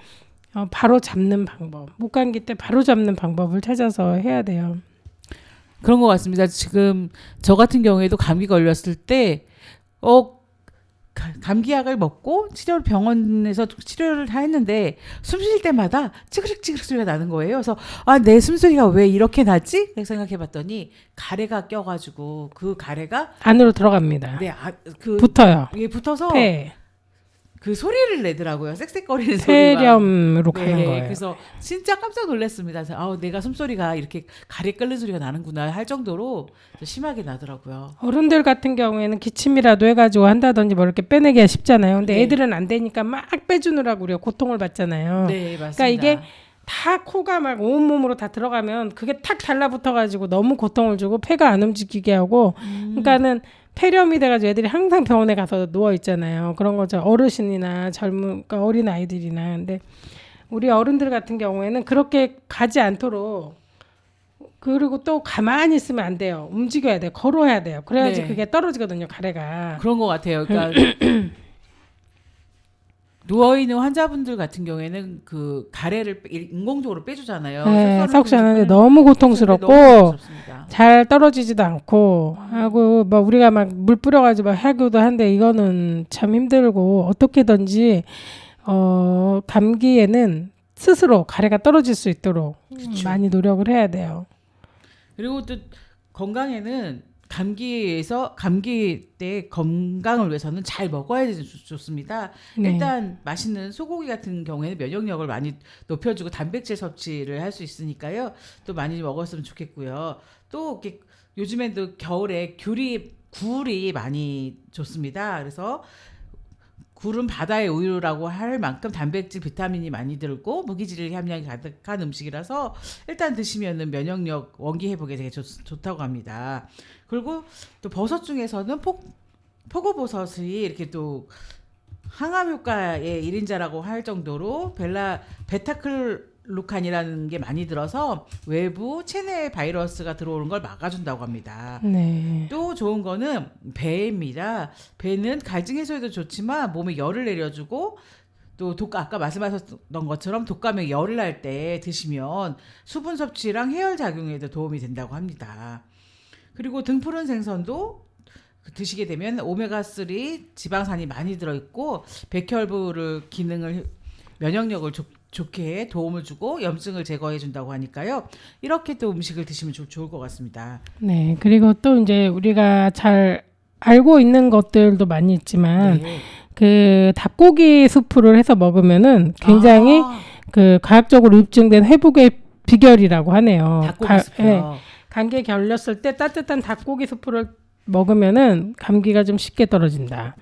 바로 잡는 방법, 목 감기 때 바로 잡는 방법을 찾아서 해야 돼요. 그런 것 같습니다. 지금 저 같은 경우에도 감기 걸렸을 때 감기약을 먹고 병원에서 치료를 다 했는데 숨 쉴 때마다 찌그릭찌그릭 소리가 나는 거예요. 그래서 내 숨소리가 왜 이렇게 나지? 생각해봤더니 가래가 껴가지고 그 가래가 안으로 들어갑니다. 붙어요. 이게 붙어서 폐. 그 소리를 내더라고요. 쌕쌕거리는 소리가. 폐렴으로 가는 거예요. 그래서 진짜 깜짝 놀랐습니다. 그래서 내가 숨소리가 이렇게 가래 끓는 소리가 나는구나 할 정도로 심하게 나더라고요. 어른들 같은 경우에는 기침이라도 해가지고 한다든지 뭐 이렇게 빼내기가 쉽잖아요. 근데 네. 애들은 안 되니까 막 빼주느라고 우리가 고통을 받잖아요. 네, 맞습니다. 그러니까 이게 다 코가 막 온몸으로 다 들어가면 그게 탁 달라붙어가지고 너무 고통을 주고 폐가 안 움직이게 하고, 그러니까는 폐렴이 돼가지고 애들이 항상 병원에 가서 누워 있잖아요. 그런 거죠. 어르신이나 그러니까 어린 아이들이나. 근데 우리 어른들 같은 경우에는 그렇게 가지 않도록, 그리고 또 가만히 있으면 안 돼요. 움직여야 돼요. 걸어야 돼요. 그래야지 네. 그게 떨어지거든요, 가래가. 그런 것 같아요. 그러니까 누워있는 환자분들 같은 경우에는 그 가래를 인공적으로 빼주잖아요. 네, 석션을 석션하는데 통해서 너무 고통스럽고 너무 고통스럽습니다. 잘 떨어지지도 않고 하고 뭐 우리가 막 물 뿌려가지고 막 하기도 한데 이거는 참 힘들고 어떻게든지 감기에는 스스로 가래가 떨어질 수 있도록 그쵸. 많이 노력을 해야 돼요. 그리고 또 건강에는 감기 때 건강을 위해서는 잘 먹어야 좋습니다. 네. 일단 맛있는 소고기 같은 경우에는 면역력을 많이 높여주고 단백질 섭취를 할 수 있으니까요. 또 많이 먹었으면 좋겠고요. 또 이렇게 요즘엔 또 겨울에 굴이 많이 좋습니다. 그래서 굴은 바다의 우유라고 할 만큼 단백질, 비타민이 많이 들고 무기질 함량이 가득한 음식이라서 일단 드시면은 면역력, 원기 회복에 되게 좋다고 합니다. 그리고 또 버섯 중에서는 포고버섯이 이렇게 또 항암 효과의 1인자라고 할 정도로 베타클루칸이라는 게 많이 들어서 외부 체내 바이러스가 들어오는 걸 막아준다고 합니다. 네. 또 좋은 거는 배입니다. 배는 갈증 해소에도 좋지만 몸에 열을 내려주고 또 아까 말씀하셨던 것처럼 독감에 열을 날 때 드시면 수분 섭취랑 해열 작용에도 도움이 된다고 합니다. 그리고 등푸른 생선도 드시게 되면 오메가3 지방산이 많이 들어있고 백혈부를 면역력을 좋게 도움을 주고 염증을 제거해 준다고 하니까요. 이렇게 또 음식을 드시면 좋을 것 같습니다. 네. 그리고 또 이제 우리가 잘 알고 있는 것들도 많이 있지만 네. 그 닭고기 수프를 해서 먹으면은 굉장히 그 과학적으로 입증된 회복의 비결이라고 하네요. 닭고기 수프요. 감기에 걸렸을 때 따뜻한 닭고기 수프를 먹으면은 감기가 좀 쉽게 떨어진다.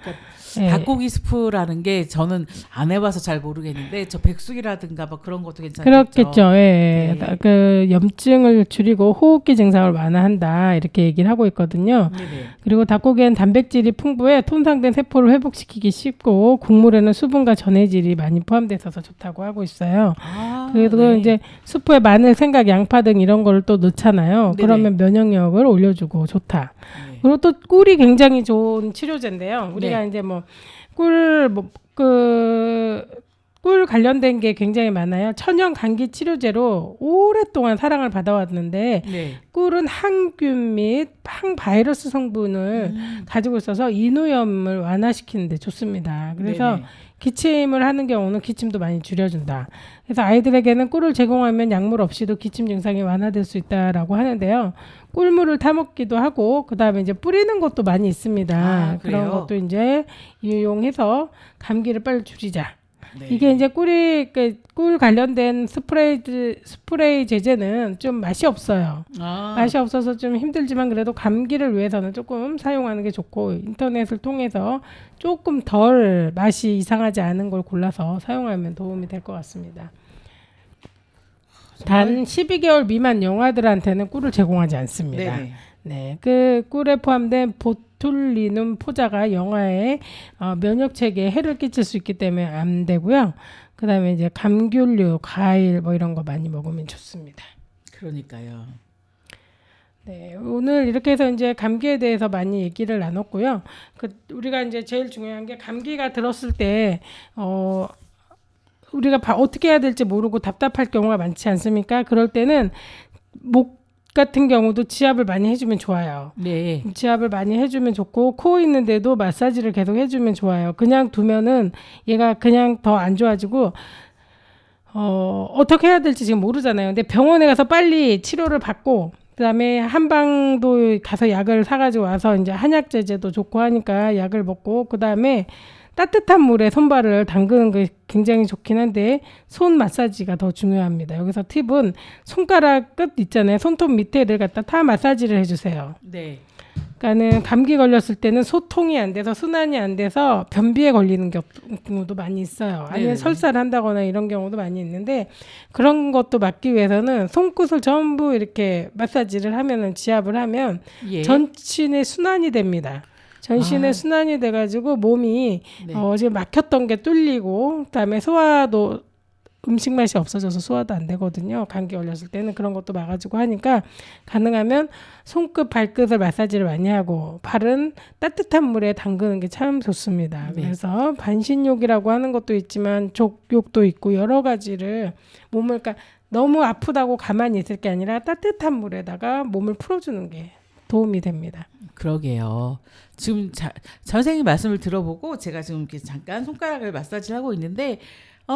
예. 닭고기 스프라는 게 저는 안 해봐서 잘 모르겠는데 저 백숙이라든가 뭐 그런 것도 괜찮겠죠. 그렇겠죠. 예. 네. 그 염증을 줄이고 호흡기 증상을 완화한다 이렇게 얘기를 하고 있거든요. 네네. 그리고 닭고기엔 단백질이 풍부해 손상된 세포를 회복시키기 쉽고 국물에는 수분과 전해질이 많이 포함되어 있어서 좋다고 하고 있어요. 그리고 네. 이제 수프에 마늘, 생강, 양파 등 이런 걸 또 넣잖아요. 네네. 그러면 면역력을 올려주고 좋다. 네. 그리고 또 꿀이 굉장히 좋은 치료제인데요. 우리가 네. 이제 꿀 관련된 게 굉장히 많아요. 천연 감기 치료제로 오랫동안 사랑을 받아왔는데 네. 꿀은 항균 및 항바이러스 성분을 가지고 있어서 인후염을 완화시키는 데 좋습니다. 그래서 네네. 기침을 하는 경우는 기침도 많이 줄여준다. 그래서 아이들에게는 꿀을 제공하면 약물 없이도 기침 증상이 완화될 수 있다라고 하는데요. 꿀물을 타먹기도 하고 그다음에 이제 뿌리는 것도 많이 있습니다. 그런 그래요? 것도 이제 이용해서 감기를 빨리 줄이자. 네. 이게 이제 꿀 관련된 스프레이 제제는 좀 맛이 없어요. 맛이 없어서 좀 힘들지만 그래도 감기를 위해서는 조금 사용하는 게 좋고 인터넷을 통해서 조금 덜 맛이 이상하지 않은 걸 골라서 사용하면 도움이 될 것 같습니다. 단 12개월 미만 영아들한테는 꿀을 제공하지 않습니다. 네네. 네, 그 꿀에 포함된 보툴리눔 포자가 영아의 면역 체계에 해를 끼칠 수 있기 때문에 안 되고요. 그다음에 이제 감귤류, 과일 뭐 이런 거 많이 먹으면 좋습니다. 그러니까요. 네, 오늘 이렇게 해서 이제 감기에 대해서 많이 얘기를 나눴고요. 우리가 이제 제일 중요한 게 감기가 들었을 때 우리가 어떻게 해야 될지 모르고 답답할 경우가 많지 않습니까? 그럴 때는 목 같은 경우도 지압을 많이 해주면 좋아요. 네. 지압을 많이 해주면 좋고 코 있는데도 마사지를 계속 해주면 좋아요. 그냥 두면은 얘가 그냥 더 안 좋아지고 어떻게 해야 될지 지금 모르잖아요. 근데 병원에 가서 빨리 치료를 받고 그다음에 한방도 가서 약을 사가지고 와서 이제 한약 제제도 좋고 하니까 약을 먹고 그다음에 따뜻한 물에 손발을 담그는 게 굉장히 좋긴 한데 손 마사지가 더 중요합니다. 여기서 팁은 손가락 끝 있잖아요. 손톱 밑에를 갖다 타 마사지를 해주세요. 네. 그러니까는 감기 걸렸을 때는 소통이 안 돼서 순환이 안 돼서 변비에 걸리는 경우도 많이 있어요. 아니면 네네. 설사를 한다거나 이런 경우도 많이 있는데 그런 것도 막기 위해서는 손끝을 전부 이렇게 마사지를 하면은 지압을 하면 예. 전신에 순환이 됩니다. 전신에 아. 순환이 돼가지고 몸이 네. 지금 막혔던 게 뚫리고 그다음에 소화도 음식 맛이 없어져서 소화도 안 되거든요. 감기 걸렸을 때는 그런 것도 막아주고 하니까 가능하면 손끝, 발끝을 마사지를 많이 하고 발은 따뜻한 물에 담그는 게 참 좋습니다. 네. 그래서 반신욕이라고 하는 것도 있지만 족욕도 있고 여러 가지를 몸을 너무 아프다고 가만히 있을 게 아니라 따뜻한 물에다가 몸을 풀어주는 게 도움이 됩니다. 그러게요. 지금 선생님 말씀을 들어보고 제가 지금 이렇게 잠깐 손가락을 마사지를 하고 있는데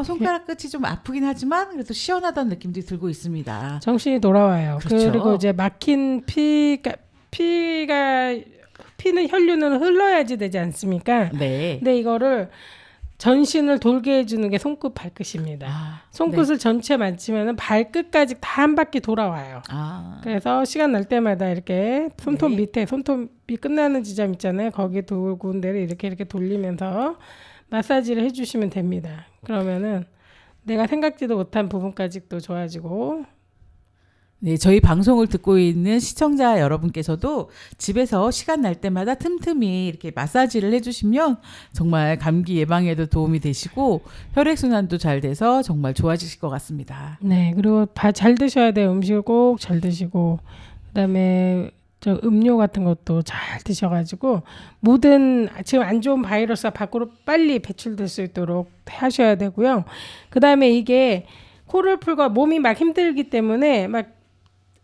손가락 끝이 좀 아프긴 하지만 그래도 시원하다는 느낌도 들고 있습니다. 정신이 돌아와요. 그렇죠. 그리고 이제 막힌 피는 혈류는 흘러야지 되지 않습니까? 네. 근데 이거를 전신을 돌게 해주는 게 손끝 발끝입니다. 아, 손끝을 전체 만지면 발끝까지 다 한 바퀴 돌아와요. 아, 그래서 시간 날 때마다 이렇게 손톱 네. 밑에 손톱이 끝나는 지점 있잖아요. 거기 두 군데를 이렇게 돌리면서 마사지를 해주시면 됩니다. 그러면은 내가 생각지도 못한 부분까지 또 좋아지고. 네, 저희 방송을 듣고 있는 시청자 여러분께서도 집에서 시간 날 때마다 틈틈이 이렇게 마사지를 해주시면 정말 감기 예방에도 도움이 되시고 혈액순환도 잘 돼서 정말 좋아지실 것 같습니다. 네, 그리고 잘 드셔야 돼요. 음식을 꼭 잘 드시고, 그다음에 저 음료 같은 것도 잘 드셔가지고 모든 지금 안 좋은 바이러스가 밖으로 빨리 배출될 수 있도록 하셔야 되고요. 그다음에 이게 코를 풀고 몸이 막 힘들기 때문에 막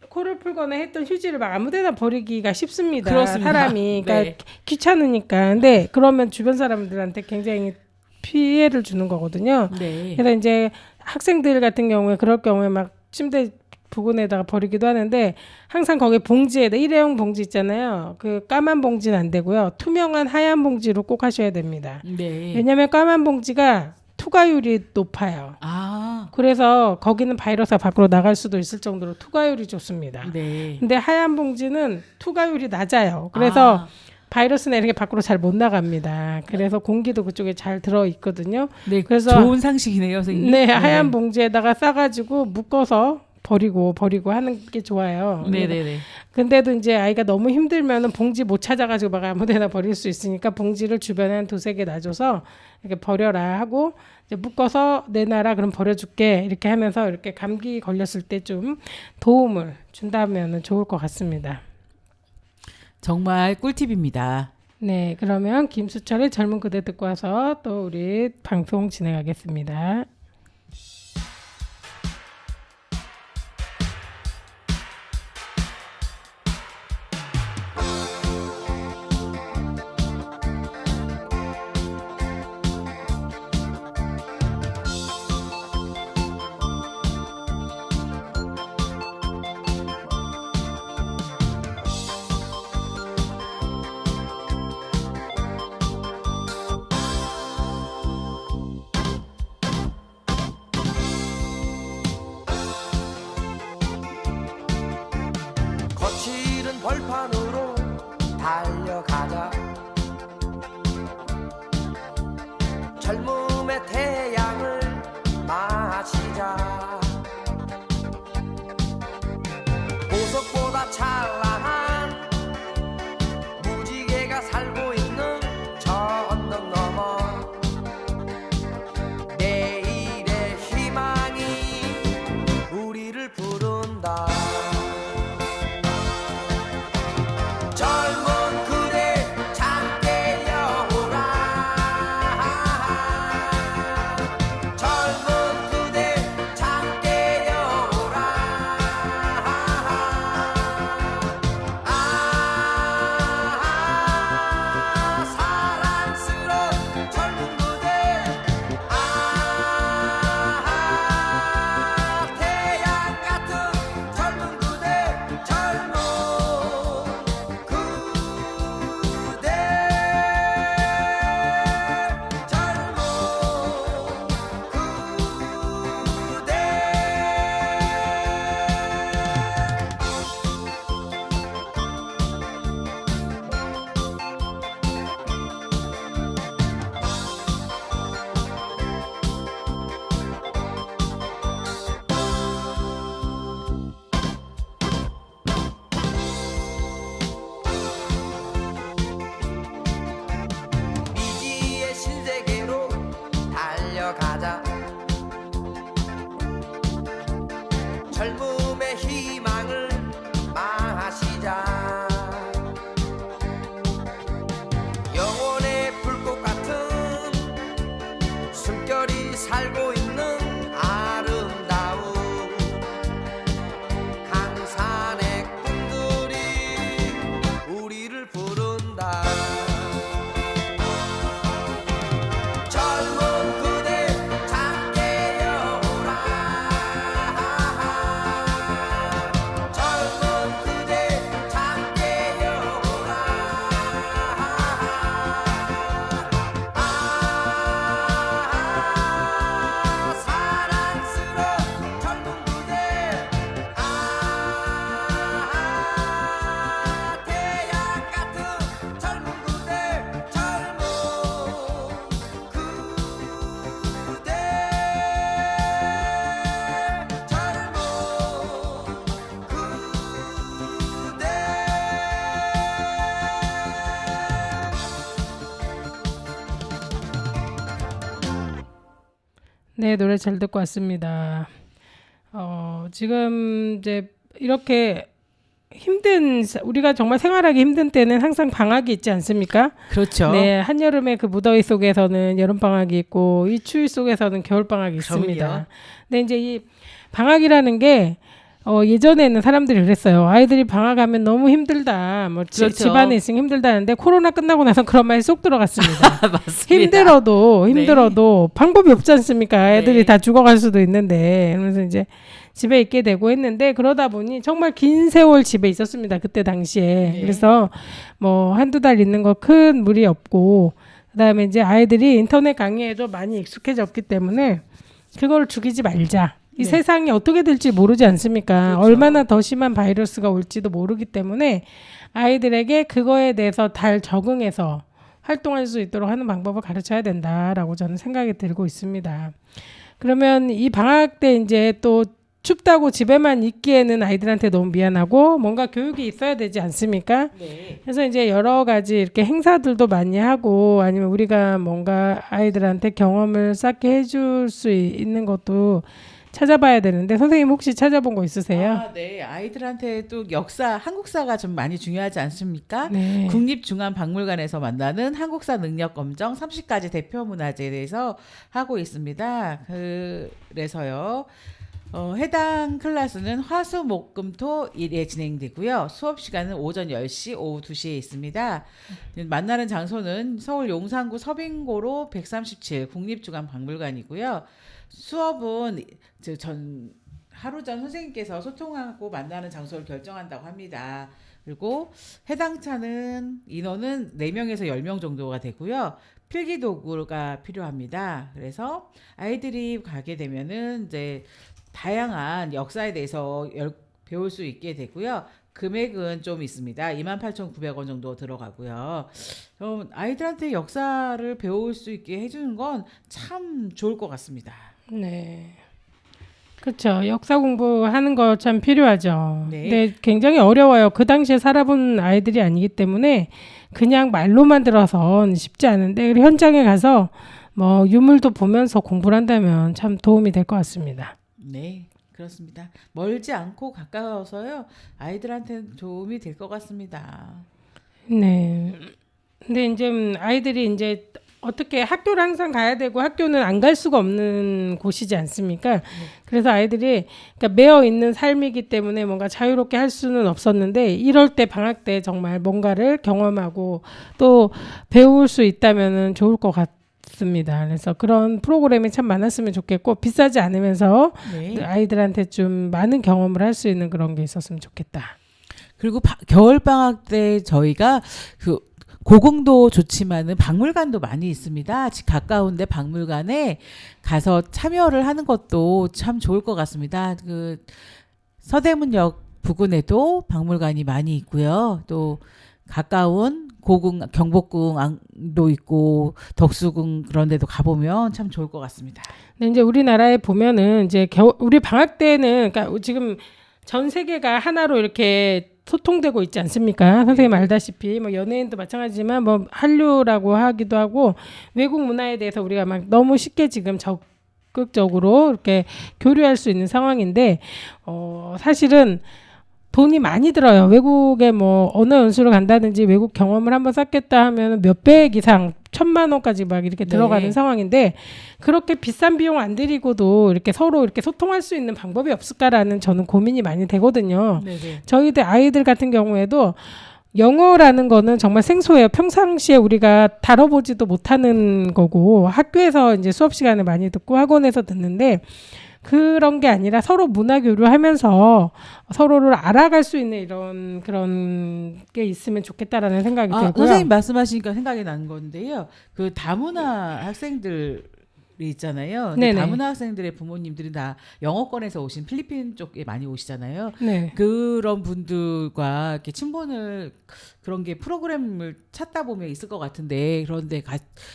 코를 풀거나 했던 휴지를 막 아무데나 버리기가 쉽습니다. 그렇습니다. 사람이 그러니까 네. 귀찮으니까. 근데 그러면 주변 사람들한테 굉장히 피해를 주는 거거든요. 네. 그래서 이제 학생들 같은 경우에 그럴 경우에 막 침대 부근에다가 버리기도 하는데 항상 거기 봉지에다 일회용 봉지 있잖아요. 그 까만 봉지는 안 되고요. 투명한 하얀 봉지로 꼭 하셔야 됩니다. 네. 왜냐하면 까만 봉지가 투과율이 높아요. 아, 그래서 거기는 바이러스가 밖으로 나갈 수도 있을 정도로 투과율이 좋습니다. 네. 근데 하얀 봉지는 투과율이 낮아요. 그래서 바이러스나 이런 게 밖으로 잘 못 나갑니다. 그래서 공기도 그쪽에 잘 들어 있거든요. 네, 그래서 좋은 상식이네요, 선생님. 네, 하얀 봉지에다가 싸가지고 묶어서 버리고 하는 게 좋아요. 네네네. 근데도 이제 아이가 너무 힘들면은 봉지 못 찾아가지고 막 아무데나 버릴 수 있으니까 봉지를 주변에 한 2-3개 놔줘서 이렇게 버려라 하고 이제 묶어서 내놔라 그럼 버려줄게 이렇게 하면서 이렇게 감기 걸렸을 때 좀 도움을 준다면은 좋을 것 같습니다. 정말 꿀팁입니다. 네, 그러면 김수철의 젊은 그대 듣고 와서 또 우리 방송 진행하겠습니다. 거칠은 벌판으로 달려가자 젊음의 태양을 마시자 보석보다 찬란한 무지개가 살고 있는 저 언덕 너머 내일의 희망이 우리를 부른다 젊은 그대 잠께 여오라 젊은 그대 잠께 여오라 사랑스러운 젊은 그대 태양 같은 젊은 그대 젊은 미지의 신세계로 달려가자 젊음의 희망을 마시자 영혼의 불꽃 같은 숨결이 살고 있는 아름다운 네, 노래 잘 듣고 왔습니다. 지금 이제 이렇게 우리가 정말 생활하기 힘든 때는 항상 방학이 있지 않습니까? 그렇죠. 네, 한여름에 그 무더위 속에서는 여름 방학이 있고 이 추위 속에서는 겨울 방학이 있습니다. 그럼요. 근데 이제 이 방학이라는 게 예전에는 사람들이 그랬어요. 아이들이 방학하면 너무 힘들다. 뭐 그렇죠. 집안에 있으면 힘들다는데 코로나 끝나고 나서 그런 말이 쏙 들어갔습니다. 맞습니다. 힘들어도 방법이 없지 않습니까? 애들이 네. 다 죽어갈 수도 있는데. 그러면서 이제 집에 있게 되고 했는데 그러다 보니 정말 긴 세월 집에 있었습니다. 그때 당시에. 네. 그래서 뭐 한두 달 있는 거 큰 무리 없고 그다음에 이제 아이들이 인터넷 강의에도 많이 익숙해졌기 때문에 그걸 죽이지 말자. 이 네. 세상이 어떻게 될지 모르지 않습니까? 그렇죠. 얼마나 더 심한 바이러스가 올지도 모르기 때문에 아이들에게 그거에 대해서 잘 적응해서 활동할 수 있도록 하는 방법을 가르쳐야 된다라고 저는 생각이 들고 있습니다. 그러면 이 방학 때 이제 또 춥다고 집에만 있기에는 아이들한테 너무 미안하고 뭔가 교육이 있어야 되지 않습니까? 네. 그래서 이제 여러 가지 이렇게 행사들도 많이 하고 아니면 우리가 뭔가 아이들한테 경험을 쌓게 해줄 수 있는 것도 찾아봐야 되는데 선생님 혹시 찾아본 거 있으세요? 아, 네. 아이들한테 또 한국사가 좀 많이 중요하지 않습니까? 네. 국립중앙박물관에서 만나는 한국사 능력검정 30가지 대표 문화재에 대해서 하고 있습니다. 그래서요. 해당 클래스는 화수 목금토 일에 진행되고요. 수업 시간은 오전 10시, 오후 2시에 있습니다. 만나는 장소는 서울 용산구 서빙고로 137 국립중앙박물관이고요. 수업은 하루 전 선생님께서 소통하고 만나는 장소를 결정한다고 합니다. 그리고 해당 차는 인원은 4명에서 10명 정도가 되고요. 필기 도구가 필요합니다. 그래서 아이들이 가게 되면은 이제 다양한 역사에 대해서 배울 수 있게 되고요. 금액은 좀 있습니다. 28,900원 정도 들어가고요. 아이들한테 역사를 배울 수 있게 해주는 건 참 좋을 것 같습니다. 네. 그렇죠. 역사 공부하는 거 참 필요하죠. 네. 근데 굉장히 어려워요. 그 당시에 살아본 아이들이 아니기 때문에 그냥 말로만 들어선 쉽지 않은데 현장에 가서 뭐 유물도 보면서 공부를 한다면 참 도움이 될 것 같습니다. 네, 그렇습니다. 멀지 않고 가까워서요. 아이들한테는 도움이 될 것 같습니다. 네. 근데 이제 아이들이 이제 어떻게 학교를 항상 가야 되고 학교는 안 갈 수가 없는 곳이지 않습니까? 그래서 아이들이 그러니까 매여 있는 삶이기 때문에 뭔가 자유롭게 할 수는 없었는데 이럴 때 방학 때 정말 뭔가를 경험하고 또 배울 수 있다면은 좋을 것 같습니다. 그래서 그런 프로그램이 참 많았으면 좋겠고 비싸지 않으면서 네. 아이들한테 좀 많은 경험을 할 수 있는 그런 게 있었으면 좋겠다. 그리고 겨울 방학 때 저희가 고궁도 좋지만은 박물관도 많이 있습니다. 집 가까운데 박물관에 가서 참여를 하는 것도 참 좋을 것 같습니다. 서대문역 부근에도 박물관이 많이 있고요. 또 가까운 고궁, 경복궁도 있고 덕수궁 그런 데도 가보면 참 좋을 것 같습니다. 근데 이제 우리나라에 보면은 이제 우리 방학 때는 그러니까 지금 전 세계가 하나로 이렇게 소통되고 있지 않습니까? 선생님 알다시피 뭐 연예인도 마찬가지지만 뭐 한류라고 하기도 하고 외국 문화에 대해서 우리가 막 너무 쉽게 지금 적극적으로 이렇게 교류할 수 있는 상황인데 사실은 돈이 많이 들어요. 외국에 뭐 언어 연수를 간다든지 외국 경험을 한번 쌓겠다 하면 몇백 이상 1,000만 원까지 막 이렇게 들어가는 네. 상황인데 그렇게 비싼 비용 안 들이고도 이렇게 서로 이렇게 소통할 수 있는 방법이 없을까라는 저는 고민이 많이 되거든요. 네네. 저희들 아이들 같은 경우에도 영어라는 거는 정말 생소해요. 평상시에 우리가 다뤄보지도 못하는 거고 학교에서 이제 수업 시간에 많이 듣고 학원에서 듣는데 그런 게 아니라 서로 문화 교류하면서 서로를 알아갈 수 있는 이런 그런 게 있으면 좋겠다라는 생각이 들고요. 선생님 말씀하시니까 생각이 난 건데요. 다문화 학생들 있잖아요. 근데 네네. 다문화 학생들의 부모님들이 다 영어권에서 오신 필리핀 쪽에 많이 오시잖아요. 네. 그런 분들과 이렇게 친분을 그런 게 프로그램을 찾다 보면 있을 것 같은데 그런데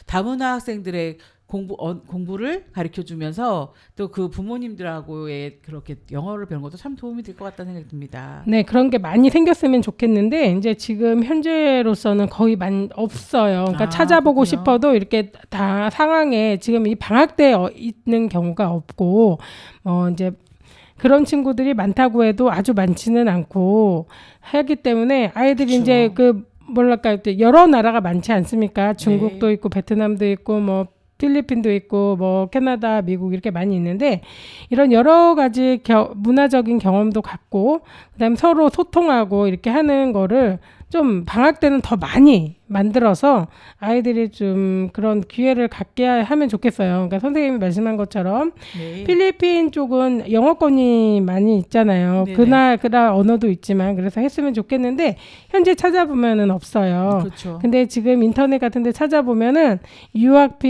다문화 학생들의 공부를 가르쳐 주면서 또 그 부모님들하고의 그렇게 영어를 배우는 것도 참 도움이 될 것 같다는 생각이 듭니다. 네, 그런 게 많이 생겼으면 좋겠는데 이제 지금 현재로서는 거의 없어요. 그러니까 아, 찾아보고 그렇군요. 싶어도 이렇게 다 상황에 지금 이 방학 때 있는 경우가 없고 이제 그런 친구들이 많다고 해도 아주 많지는 않고 하기 때문에 아이들이 그쵸. 이제 뭐랄까 여러 나라가 많지 않습니까? 중국도 네. 있고 베트남도 있고 뭐 필리핀도 있고 뭐 캐나다, 미국 이렇게 많이 있는데 이런 여러 가지 문화적인 경험도 갖고 그다음에 서로 소통하고 이렇게 하는 거를 좀 방학 때는 더 많이 만들어서 아이들이 좀 그런 기회를 갖게 하면 좋겠어요. 그러니까 선생님이 말씀한 것처럼 네. 필리핀 쪽은 영어권이 많이 있잖아요. 네네. 그날 언어도 있지만 그래서 했으면 좋겠는데 현재 찾아보면은 없어요. 그렇죠. 근데 지금 인터넷 같은 데 찾아보면은 유학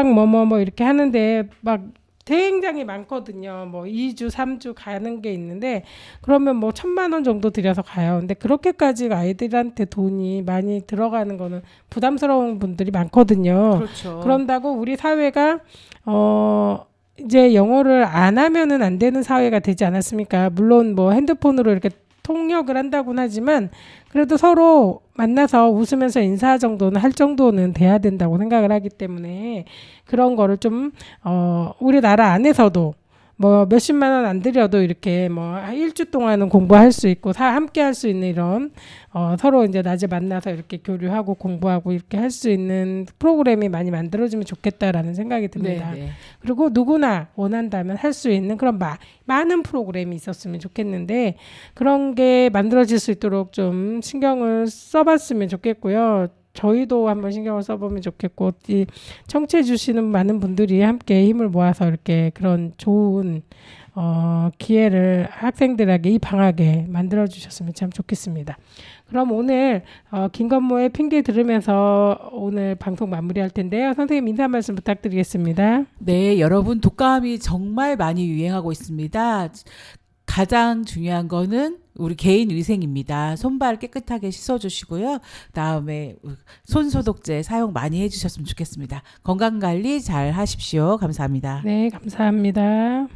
뭐뭐 이렇게 하는데 막 굉장히 많거든요. 뭐 2주, 3주 가는 게 있는데 그러면 뭐 1,000만 원 정도 들여서 가요. 근데 그렇게까지 아이들한테 돈이 많이 들어가는 거는 부담스러운 분들이 많거든요. 그렇죠. 그런다고 우리 사회가 이제 영어를 안 하면은 안 되는 사회가 되지 않았습니까? 물론 뭐 핸드폰으로 이렇게 통역을 한다고는 하지만 그래도 서로 만나서 웃으면서 인사 정도는 할 정도는 돼야 된다고 생각을 하기 때문에 그런 거를 좀 우리나라 안에서도 뭐 몇십만 원 안 들여도 이렇게 뭐 일주 동안은 공부할 수 있고 함께 할 수 있는 이런 서로 이제 낮에 만나서 이렇게 교류하고 공부하고 이렇게 할 수 있는 프로그램이 많이 만들어지면 좋겠다라는 생각이 듭니다. 네, 네. 그리고 누구나 원한다면 할 수 있는 그런 많은 프로그램이 있었으면 좋겠는데 그런 게 만들어질 수 있도록 좀 신경을 써봤으면 좋겠고요. 저희도 한번 신경을 써보면 좋겠고 이 청취해 주시는 많은 분들이 함께 힘을 모아서 이렇게 그런 좋은 기회를 학생들에게 이 방학에 만들어 주셨으면 참 좋겠습니다. 그럼 오늘 김건모의 핑계 들으면서 오늘 방송 마무리할 텐데요. 선생님 인사 말씀 부탁드리겠습니다. 네, 여러분 독감이 정말 많이 유행하고 있습니다. 가장 중요한 거는 우리 개인 위생입니다. 손발 깨끗하게 씻어주시고요. 그다음에 손 소독제 사용 많이 해주셨으면 좋겠습니다. 건강 관리 잘 하십시오. 감사합니다. 네, 감사합니다.